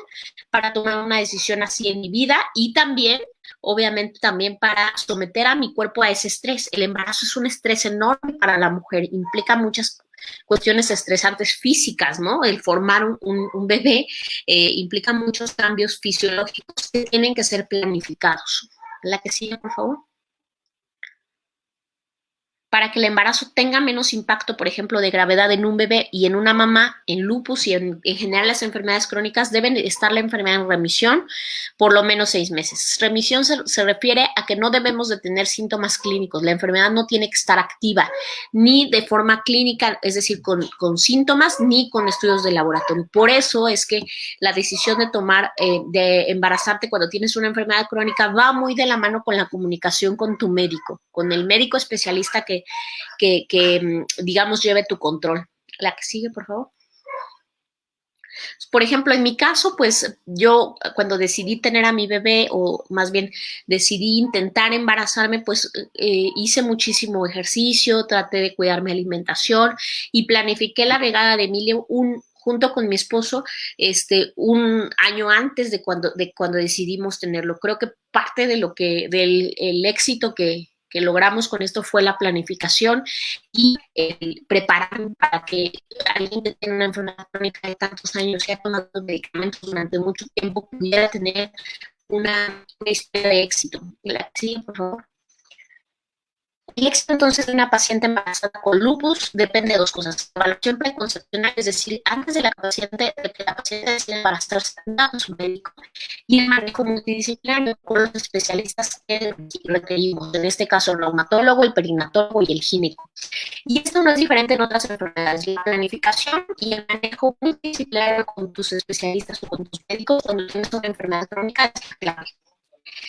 para tomar una decisión así en mi vida y también obviamente también para someter a mi cuerpo a ese estrés. El embarazo es un estrés enorme para la mujer, implica muchas cuestiones estresantes físicas, ¿no? El formar un bebé implica muchos cambios fisiológicos que tienen que ser planificados. La que sigue, por favor. Para que el embarazo tenga menos impacto, por ejemplo, de gravedad en un bebé y en una mamá, en lupus y en general las enfermedades crónicas, deben estar la enfermedad en remisión por lo menos 6 meses. Remisión se refiere a que no debemos de tener síntomas clínicos. La enfermedad no tiene que estar activa, ni de forma clínica, es decir, con síntomas, ni con estudios de laboratorio. Por eso es que la decisión de tomar, de embarazarte cuando tienes una enfermedad crónica va muy de la mano con la comunicación con tu médico, con el médico especialista que digamos, lleve tu control. La que sigue, por favor. Por ejemplo, en mi caso, pues yo cuando decidí tener a mi bebé, o más bien decidí intentar embarazarme, pues hice muchísimo ejercicio, traté de cuidar mi alimentación y planifiqué la llegada de Emilio junto con mi esposo, un año antes de cuando decidimos tenerlo. Creo que parte de del éxito que logramos con esto fue la planificación y el preparar para que alguien que tiene una enfermedad crónica de tantos años y ha tomado medicamentos durante mucho tiempo pudiera tener una historia de éxito. Sí, por favor. El éxito entonces de una paciente embarazada con lupus depende de dos cosas: evaluación preconcepcional, es decir, antes de que la paciente decida embarazarse con su médico, y el manejo multidisciplinario con los especialistas que requerimos, en este caso el reumatólogo, el perinatólogo y el gineco. Y esto no es diferente en otras enfermedades. La planificación y el manejo multidisciplinario con tus especialistas o con tus médicos cuando tienes una enfermedad crónica es clave.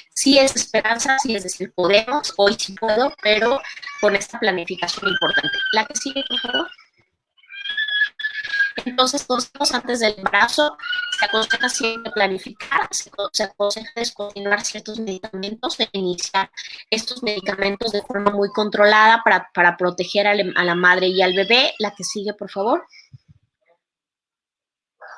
Sí es esperanza, sí es decir, podemos, hoy sí puedo, pero con esta planificación importante. La que sigue, por favor. Entonces, consejos antes del embarazo, se aconseja siempre planificar, se aconseja descontinuar ciertos medicamentos e iniciar estos medicamentos de forma muy controlada para proteger a la madre y al bebé. La que sigue, por favor.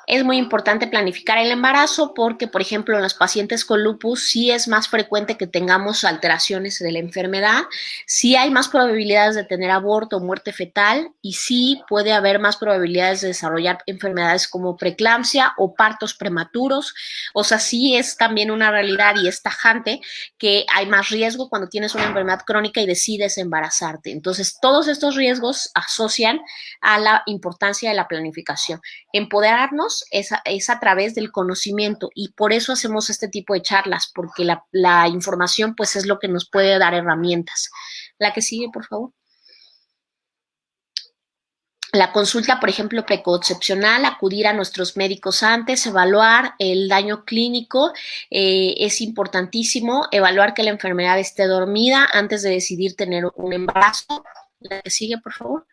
Es muy importante planificar el embarazo porque, por ejemplo, en los pacientes con lupus sí es más frecuente que tengamos alteraciones de la enfermedad, sí hay más probabilidades de tener aborto o muerte fetal y sí puede haber más probabilidades de desarrollar enfermedades como preeclampsia o partos prematuros. O sea, sí es también una realidad y es tajante que hay más riesgo cuando tienes una enfermedad crónica y decides embarazarte. Entonces, todos estos riesgos asocian a la importancia de la planificación. Empoderarnos es a través del conocimiento y por eso hacemos este tipo de charlas, porque la información pues es lo que nos puede dar herramientas. La que sigue, por favor. La consulta, por ejemplo, preconcepcional, acudir a nuestros médicos antes, evaluar el daño clínico, es importantísimo, evaluar que la enfermedad esté dormida antes de decidir tener un embarazo. La que sigue, por favor.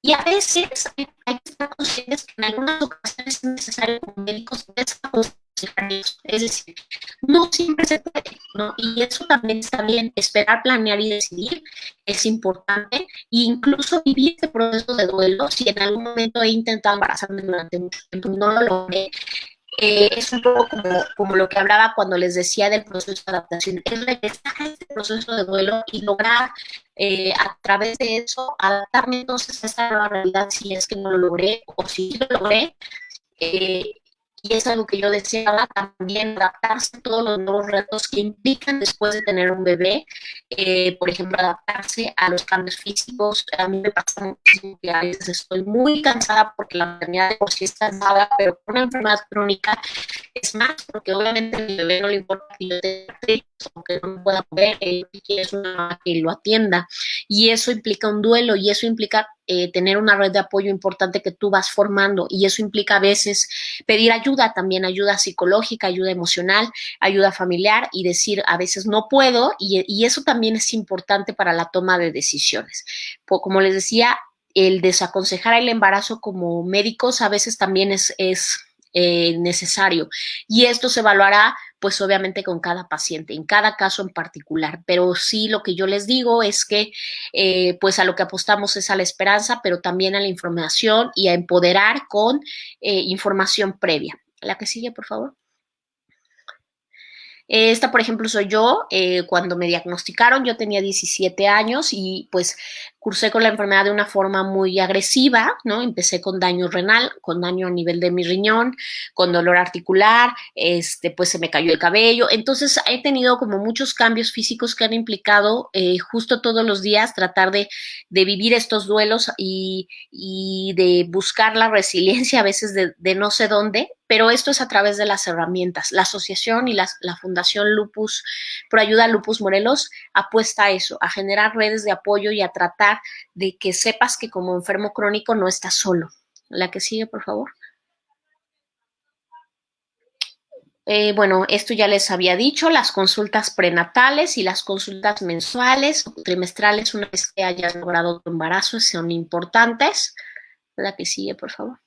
Y a veces hay que estar conscientes que en algunas ocasiones es necesario con médicos desaconsejar eso. Es decir, no siempre se puede, ¿no? Y eso también está bien. Esperar, planear y decidir es importante. E incluso vivir este proceso de duelo. Si en algún momento he intentado embarazarme durante mucho tiempo y no lo logré, es un poco como lo que hablaba cuando les decía del proceso de adaptación, es regresar a este proceso de duelo y lograr a través de eso adaptarme entonces a esta nueva realidad si es que no lo logré o si lo logré. Y es algo que yo deseaba también, adaptarse a todos los nuevos retos que implican después de tener un bebé, por ejemplo, adaptarse a los cambios físicos. A mí me pasa muchísimo que a veces estoy muy cansada porque la maternidad de por sí es cansada, pero con una enfermedad crónica Es más, porque obviamente a mi bebé no le importa que yo tenga artritis o que no me pueda mover, él quiere es una mamá que lo atienda. Y eso implica un duelo y eso implica tener una red de apoyo importante que tú vas formando, y eso implica a veces pedir ayuda, también ayuda psicológica, ayuda emocional, ayuda familiar, y decir a veces no puedo, y eso también es importante para la toma de decisiones. Como les decía, el desaconsejar el embarazo como médicos a veces también es necesario, y esto se evaluará pues obviamente con cada paciente, en cada caso en particular, pero sí lo que yo les digo es que pues a lo que apostamos es a la esperanza, pero también a la información y a empoderar con información previa. La que sigue, por favor. Esta, por ejemplo, soy yo. Cuando me diagnosticaron, yo tenía 17 años y pues cursé con la enfermedad de una forma muy agresiva, ¿no? Empecé con daño renal, con daño a nivel de mi riñón, con dolor articular, pues se me cayó el cabello. Entonces he tenido como muchos cambios físicos que han implicado justo todos los días tratar de vivir estos duelos y de buscar la resiliencia a veces de no sé dónde, pero esto es a través de las herramientas. La asociación y la Fundación Lupus Pro Ayuda Lupus Morelos apuesta a eso, a generar redes de apoyo y a tratar de que sepas que como enfermo crónico no estás solo. La que sigue, por favor. Bueno, esto ya les había dicho, las consultas prenatales y las consultas mensuales o trimestrales una vez que hayas logrado tu embarazo son importantes. La que sigue, por favor.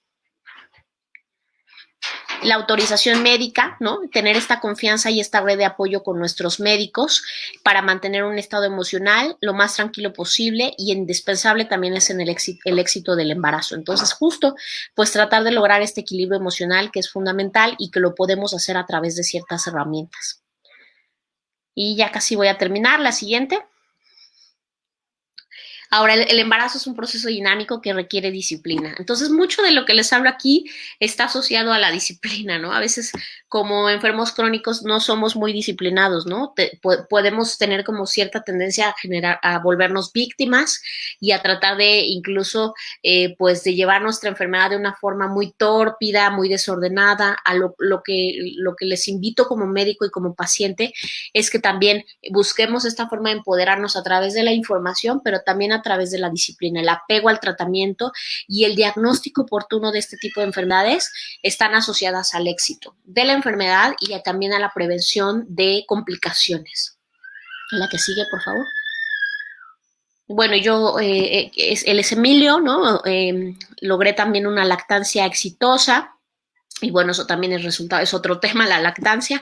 La autorización médica, ¿no? Tener esta confianza y esta red de apoyo con nuestros médicos para mantener un estado emocional lo más tranquilo posible, y indispensable también es en el éxito del embarazo. Entonces, justo, pues tratar de lograr este equilibrio emocional que es fundamental y que lo podemos hacer a través de ciertas herramientas. Y ya casi voy a terminar. La siguiente. Ahora, el embarazo es un proceso dinámico que requiere disciplina. Entonces, mucho de lo que les hablo aquí está asociado a la disciplina, ¿no? A veces, como enfermos crónicos, no somos muy disciplinados, ¿no? Podemos tener como cierta tendencia a volvernos víctimas y a tratar de incluso, pues, de llevar nuestra enfermedad de una forma muy tórpida, muy desordenada. Lo que les invito como médico y como paciente es que también busquemos esta forma de empoderarnos a través de la información, pero también a través de la disciplina. El apego al tratamiento y el diagnóstico oportuno de este tipo de enfermedades están asociadas al éxito de la enfermedad y también a la prevención de complicaciones. La que sigue, por favor. Bueno, yo, él es Emilio, ¿no? Logré también una lactancia exitosa. Y bueno, eso también es resultado, es otro tema, la lactancia,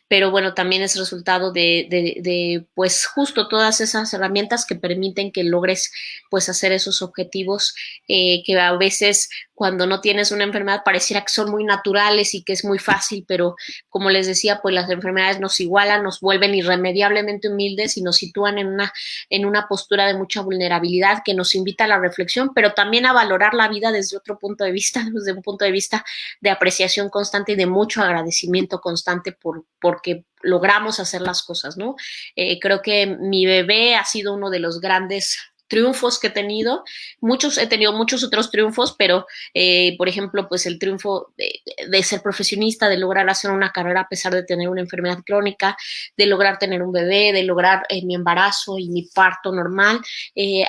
pero bueno, también es resultado de pues justo todas esas herramientas que permiten que logres pues hacer esos objetivos que a veces cuando no tienes una enfermedad pareciera que son muy naturales y que es muy fácil, pero como les decía, pues las enfermedades nos igualan, nos vuelven irremediablemente humildes y nos sitúan en una postura de mucha vulnerabilidad que nos invita a la reflexión, pero también a valorar la vida desde otro punto de vista, desde un punto de vista de apreciación constante y de mucho agradecimiento constante porque logramos hacer las cosas, ¿no? Creo que mi bebé ha sido uno de los grandes triunfos que he tenido. He tenido muchos otros triunfos, pero por ejemplo, pues el triunfo de ser profesionista, de lograr hacer una carrera a pesar de tener una enfermedad crónica, de lograr tener un bebé, de lograr mi embarazo y mi parto normal,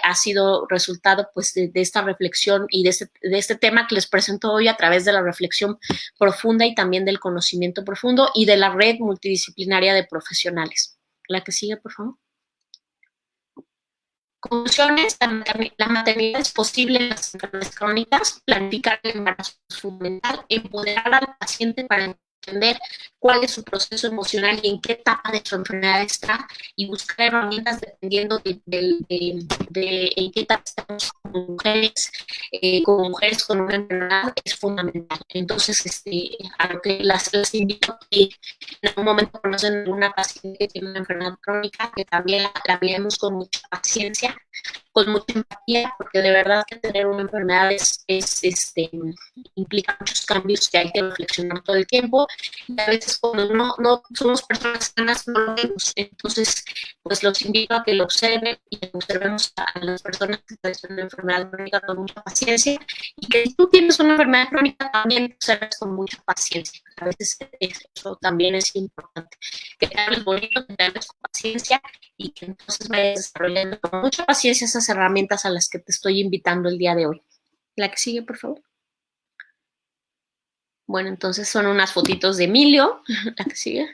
ha sido resultado pues de esta reflexión y de este tema que les presento hoy a través de la reflexión profunda y también del conocimiento profundo y de la red multidisciplinaria de profesionales. La que sigue, por favor. Conclusiones: la maternidad es posible en las enfermedades crónicas, planificar el embarazo es fundamental, empoderar al paciente para entender cuál es su proceso emocional y en qué etapa de su enfermedad está, y buscar herramientas dependiendo de en qué etapa estamos como mujeres con una enfermedad es fundamental. Entonces, a lo que las invito a que en algún momento conocen una paciente que tiene una enfermedad crónica, que también la miremos con mucha paciencia, con mucha empatía, porque de verdad que tener una enfermedad implica muchos cambios que hay que reflexionar todo el tiempo, y a veces veces cuando no somos personas sanas no lo vemos. Entonces, pues los invito a que lo observen y que observemos a las personas que padecen una enfermedad crónica con mucha paciencia, y que si tú tienes una enfermedad crónica también observes con mucha paciencia. A veces eso también es importante, que te hables bonito, que te hables con paciencia y que entonces vayas desarrollando con mucha paciencia esas herramientas a las que te estoy invitando el día de hoy. La que sigue, por favor. Bueno, entonces son unas fotitos de Emilio. La que sigue.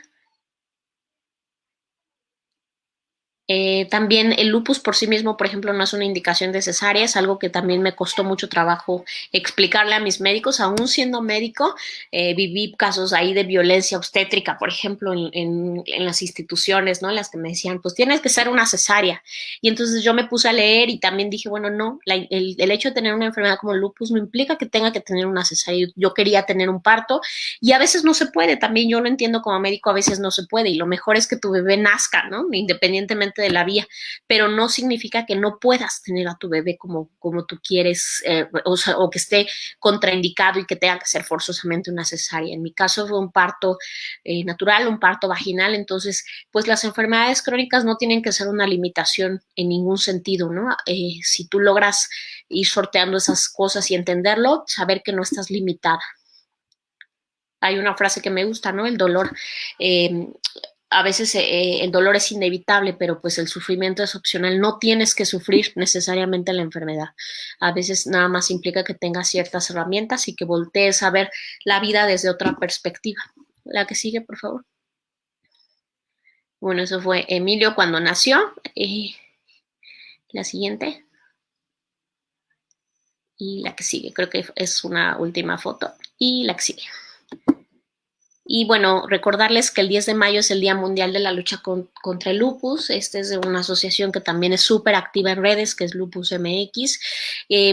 También el lupus por sí mismo, por ejemplo, no es una indicación de cesárea, es algo que también me costó mucho trabajo explicarle a mis médicos. Aún siendo médico, viví casos ahí de violencia obstétrica, por ejemplo, en las instituciones, ¿no? En las que me decían, pues tienes que ser una cesárea. Y entonces yo me puse a leer y también dije, bueno, no, el hecho de tener una enfermedad como el lupus no implica que tenga que tener una cesárea. Yo quería tener un parto y a veces no se puede, también yo lo entiendo como médico, a veces no se puede, y lo mejor es que tu bebé nazca, ¿no? Independientemente de la vía, pero no significa que no puedas tener a tu bebé como tú quieres, o que esté contraindicado y que tenga que ser forzosamente una cesárea. En mi caso fue un parto natural, un parto vaginal, entonces pues las enfermedades crónicas no tienen que ser una limitación en ningún sentido, ¿no? Si tú logras ir sorteando esas cosas y entenderlo, saber que no estás limitada. Hay una frase que me gusta, ¿no? El dolor, a veces el dolor es inevitable, pero pues el sufrimiento es opcional. No tienes que sufrir necesariamente la enfermedad. A veces nada más implica que tengas ciertas herramientas y que voltees a ver la vida desde otra perspectiva. La que sigue, por favor. Bueno, eso fue Emilio cuando nació. La siguiente. Y la que sigue, creo que es una última foto. Y la que sigue. Y bueno, recordarles que el 10 de mayo es el Día Mundial de la Lucha contra el Lupus. Este es de una asociación que también es súper activa en redes, que es Lupus MX.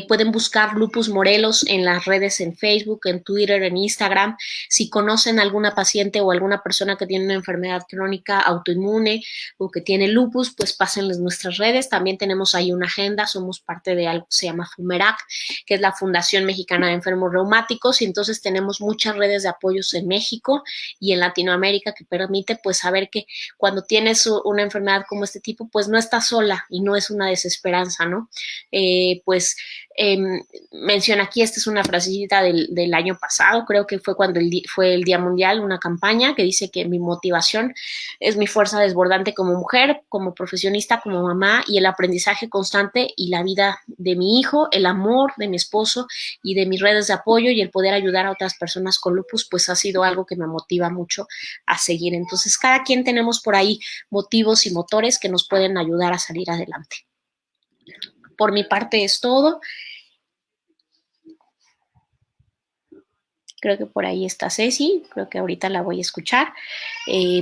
Pueden buscar Lupus Morelos en las redes, en Facebook, en Twitter, en Instagram. Si conocen a alguna paciente o alguna persona que tiene una enfermedad crónica autoinmune o que tiene lupus, pues pásenles nuestras redes. También tenemos ahí una agenda, somos parte de algo que se llama FUMERAC, que es la Fundación Mexicana de Enfermos Reumáticos, y entonces tenemos muchas redes de apoyos en México y en Latinoamérica que permite pues saber que cuando tienes una enfermedad como este tipo pues no estás sola y no es una desesperanza, ¿no? Menciona aquí, esta es una frasecita del año pasado, creo que fue cuando fue el Día Mundial, una campaña que dice que mi motivación es mi fuerza desbordante como mujer, como profesionista, como mamá, y el aprendizaje constante y la vida de mi hijo, el amor de mi esposo y de mis redes de apoyo y el poder ayudar a otras personas con lupus, pues ha sido algo que me motiva mucho a seguir. Entonces, cada quien tenemos por ahí motivos y motores que nos pueden ayudar a salir adelante. Por mi parte es todo. Creo que por ahí está Ceci, creo que ahorita la voy a escuchar.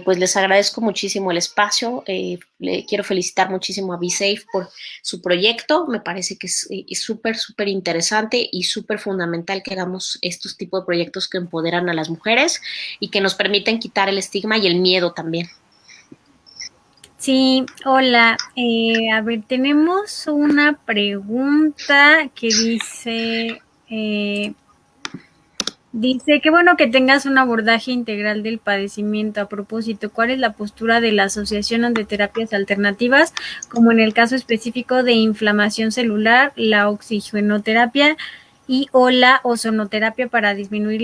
Pues les agradezco muchísimo el espacio. Le quiero felicitar muchísimo a BeSafe por su proyecto. Me parece que es súper, súper interesante y súper fundamental que hagamos estos tipos de proyectos que empoderan a las mujeres y que nos permiten quitar el estigma y el miedo también. Sí, hola. A ver, tenemos una pregunta que dice... Dice, qué bueno que tengas un abordaje integral del padecimiento. A propósito, ¿cuál es la postura de la Asociación ante Terapias Alternativas, como en el caso específico de inflamación celular, la oxigenoterapia o la ozonoterapia para disminuir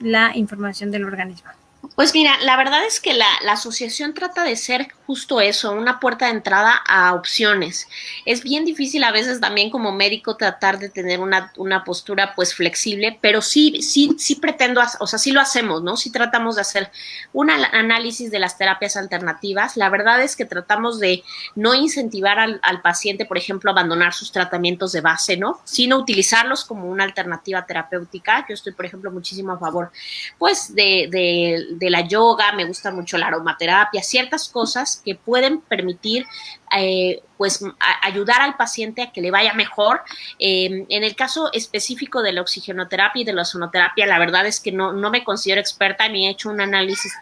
la información del organismo? Pues mira, la verdad es que la asociación trata de ser justo eso, una puerta de entrada a opciones. Es bien difícil a veces también como médico tratar de tener una postura pues flexible, pero sí pretendo, o sea, sí lo hacemos, ¿no? Sí tratamos de hacer un análisis de las terapias alternativas. La verdad es que tratamos de no incentivar al paciente, por ejemplo, a abandonar sus tratamientos de base, ¿no? Sino utilizarlos como una alternativa terapéutica. Yo estoy, por ejemplo, muchísimo a favor, pues, de la yoga, me gusta mucho la aromaterapia, ciertas cosas que pueden permitir pues ayudar al paciente a que le vaya mejor. En el caso específico de la oxigenoterapia y de la ozonoterapia, la verdad es que no me considero experta ni he hecho un análisis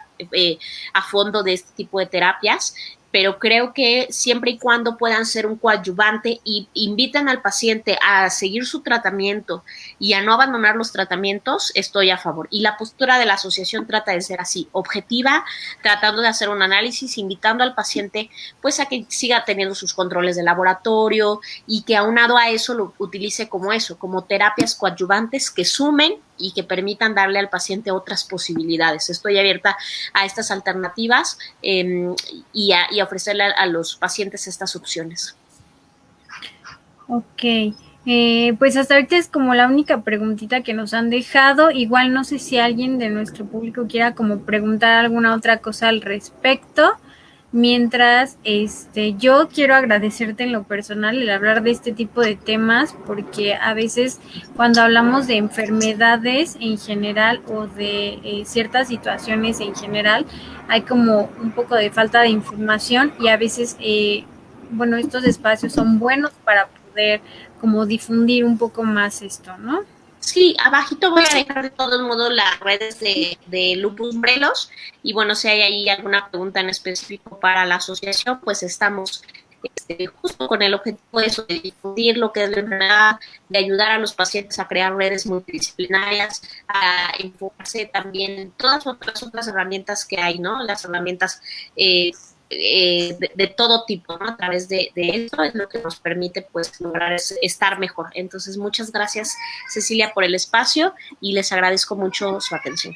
a fondo de este tipo de terapias, pero creo que siempre y cuando puedan ser un coadyuvante y inviten al paciente a seguir su tratamiento y a no abandonar los tratamientos, estoy a favor. Y la postura de la asociación trata de ser así, objetiva, tratando de hacer un análisis, invitando al paciente pues a que siga teniendo sus controles de laboratorio y que aunado a eso lo utilice como eso, como terapias coadyuvantes que sumen y que permitan darle al paciente otras posibilidades. Estoy abierta a estas alternativas y a ofrecerle a los pacientes estas opciones. Ok. Pues hasta ahorita es como la única preguntita que nos han dejado. Igual no sé si alguien de nuestro público quiera como preguntar alguna otra cosa al respecto. Mientras, yo quiero agradecerte en lo personal el hablar de este tipo de temas, porque a veces cuando hablamos de enfermedades en general o de ciertas situaciones en general, hay como un poco de falta de información y a veces, bueno, estos espacios son buenos para poder como difundir un poco más esto, ¿no? Sí, abajito voy a dejar de todos modos las redes de Lupus Morelos y bueno, si hay ahí alguna pregunta en específico para la asociación, pues estamos justo con el objetivo de eso, de difundir lo que es la enfermedad, de ayudar a los pacientes a crear redes multidisciplinarias, a enfocarse también en todas otras herramientas que hay, ¿no? Las herramientas de todo tipo, ¿no? A través de esto es lo que nos permite pues lograr estar mejor. Entonces, muchas gracias, Cecilia, por el espacio y les agradezco mucho su atención.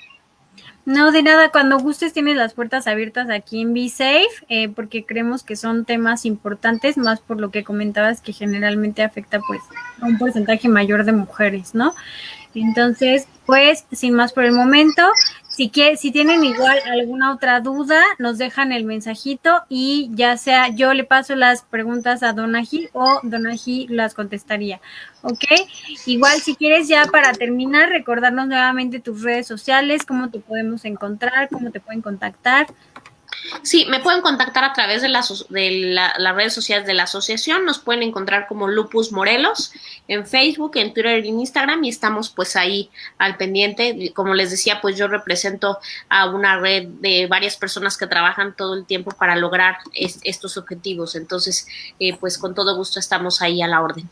No, de nada, cuando gustes tienes las puertas abiertas aquí en Be Safe, porque creemos que son temas importantes, más por lo que comentabas que generalmente afecta pues a un porcentaje mayor de mujeres, ¿no? Entonces, pues, sin más por el momento, si tienen igual alguna otra duda, nos dejan el mensajito y ya sea yo le paso las preguntas a Donají o Donají las contestaría, ¿ok? Igual si quieres ya para terminar, recordarnos nuevamente tus redes sociales, cómo te podemos encontrar, cómo te pueden contactar. Sí, me pueden contactar a través de las redes sociales de la asociación, nos pueden encontrar como Lupus Morelos en Facebook, en Twitter y en Instagram y estamos pues ahí al pendiente. Como les decía, pues yo represento a una red de varias personas que trabajan todo el tiempo para lograr estos objetivos, entonces pues con todo gusto estamos ahí a la orden.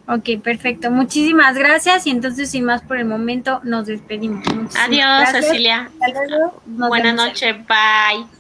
Ok, perfecto. Muchísimas gracias y entonces sin más por el momento nos despedimos. Adiós, gracias. Cecilia. Hasta luego. Buenas noches, bye.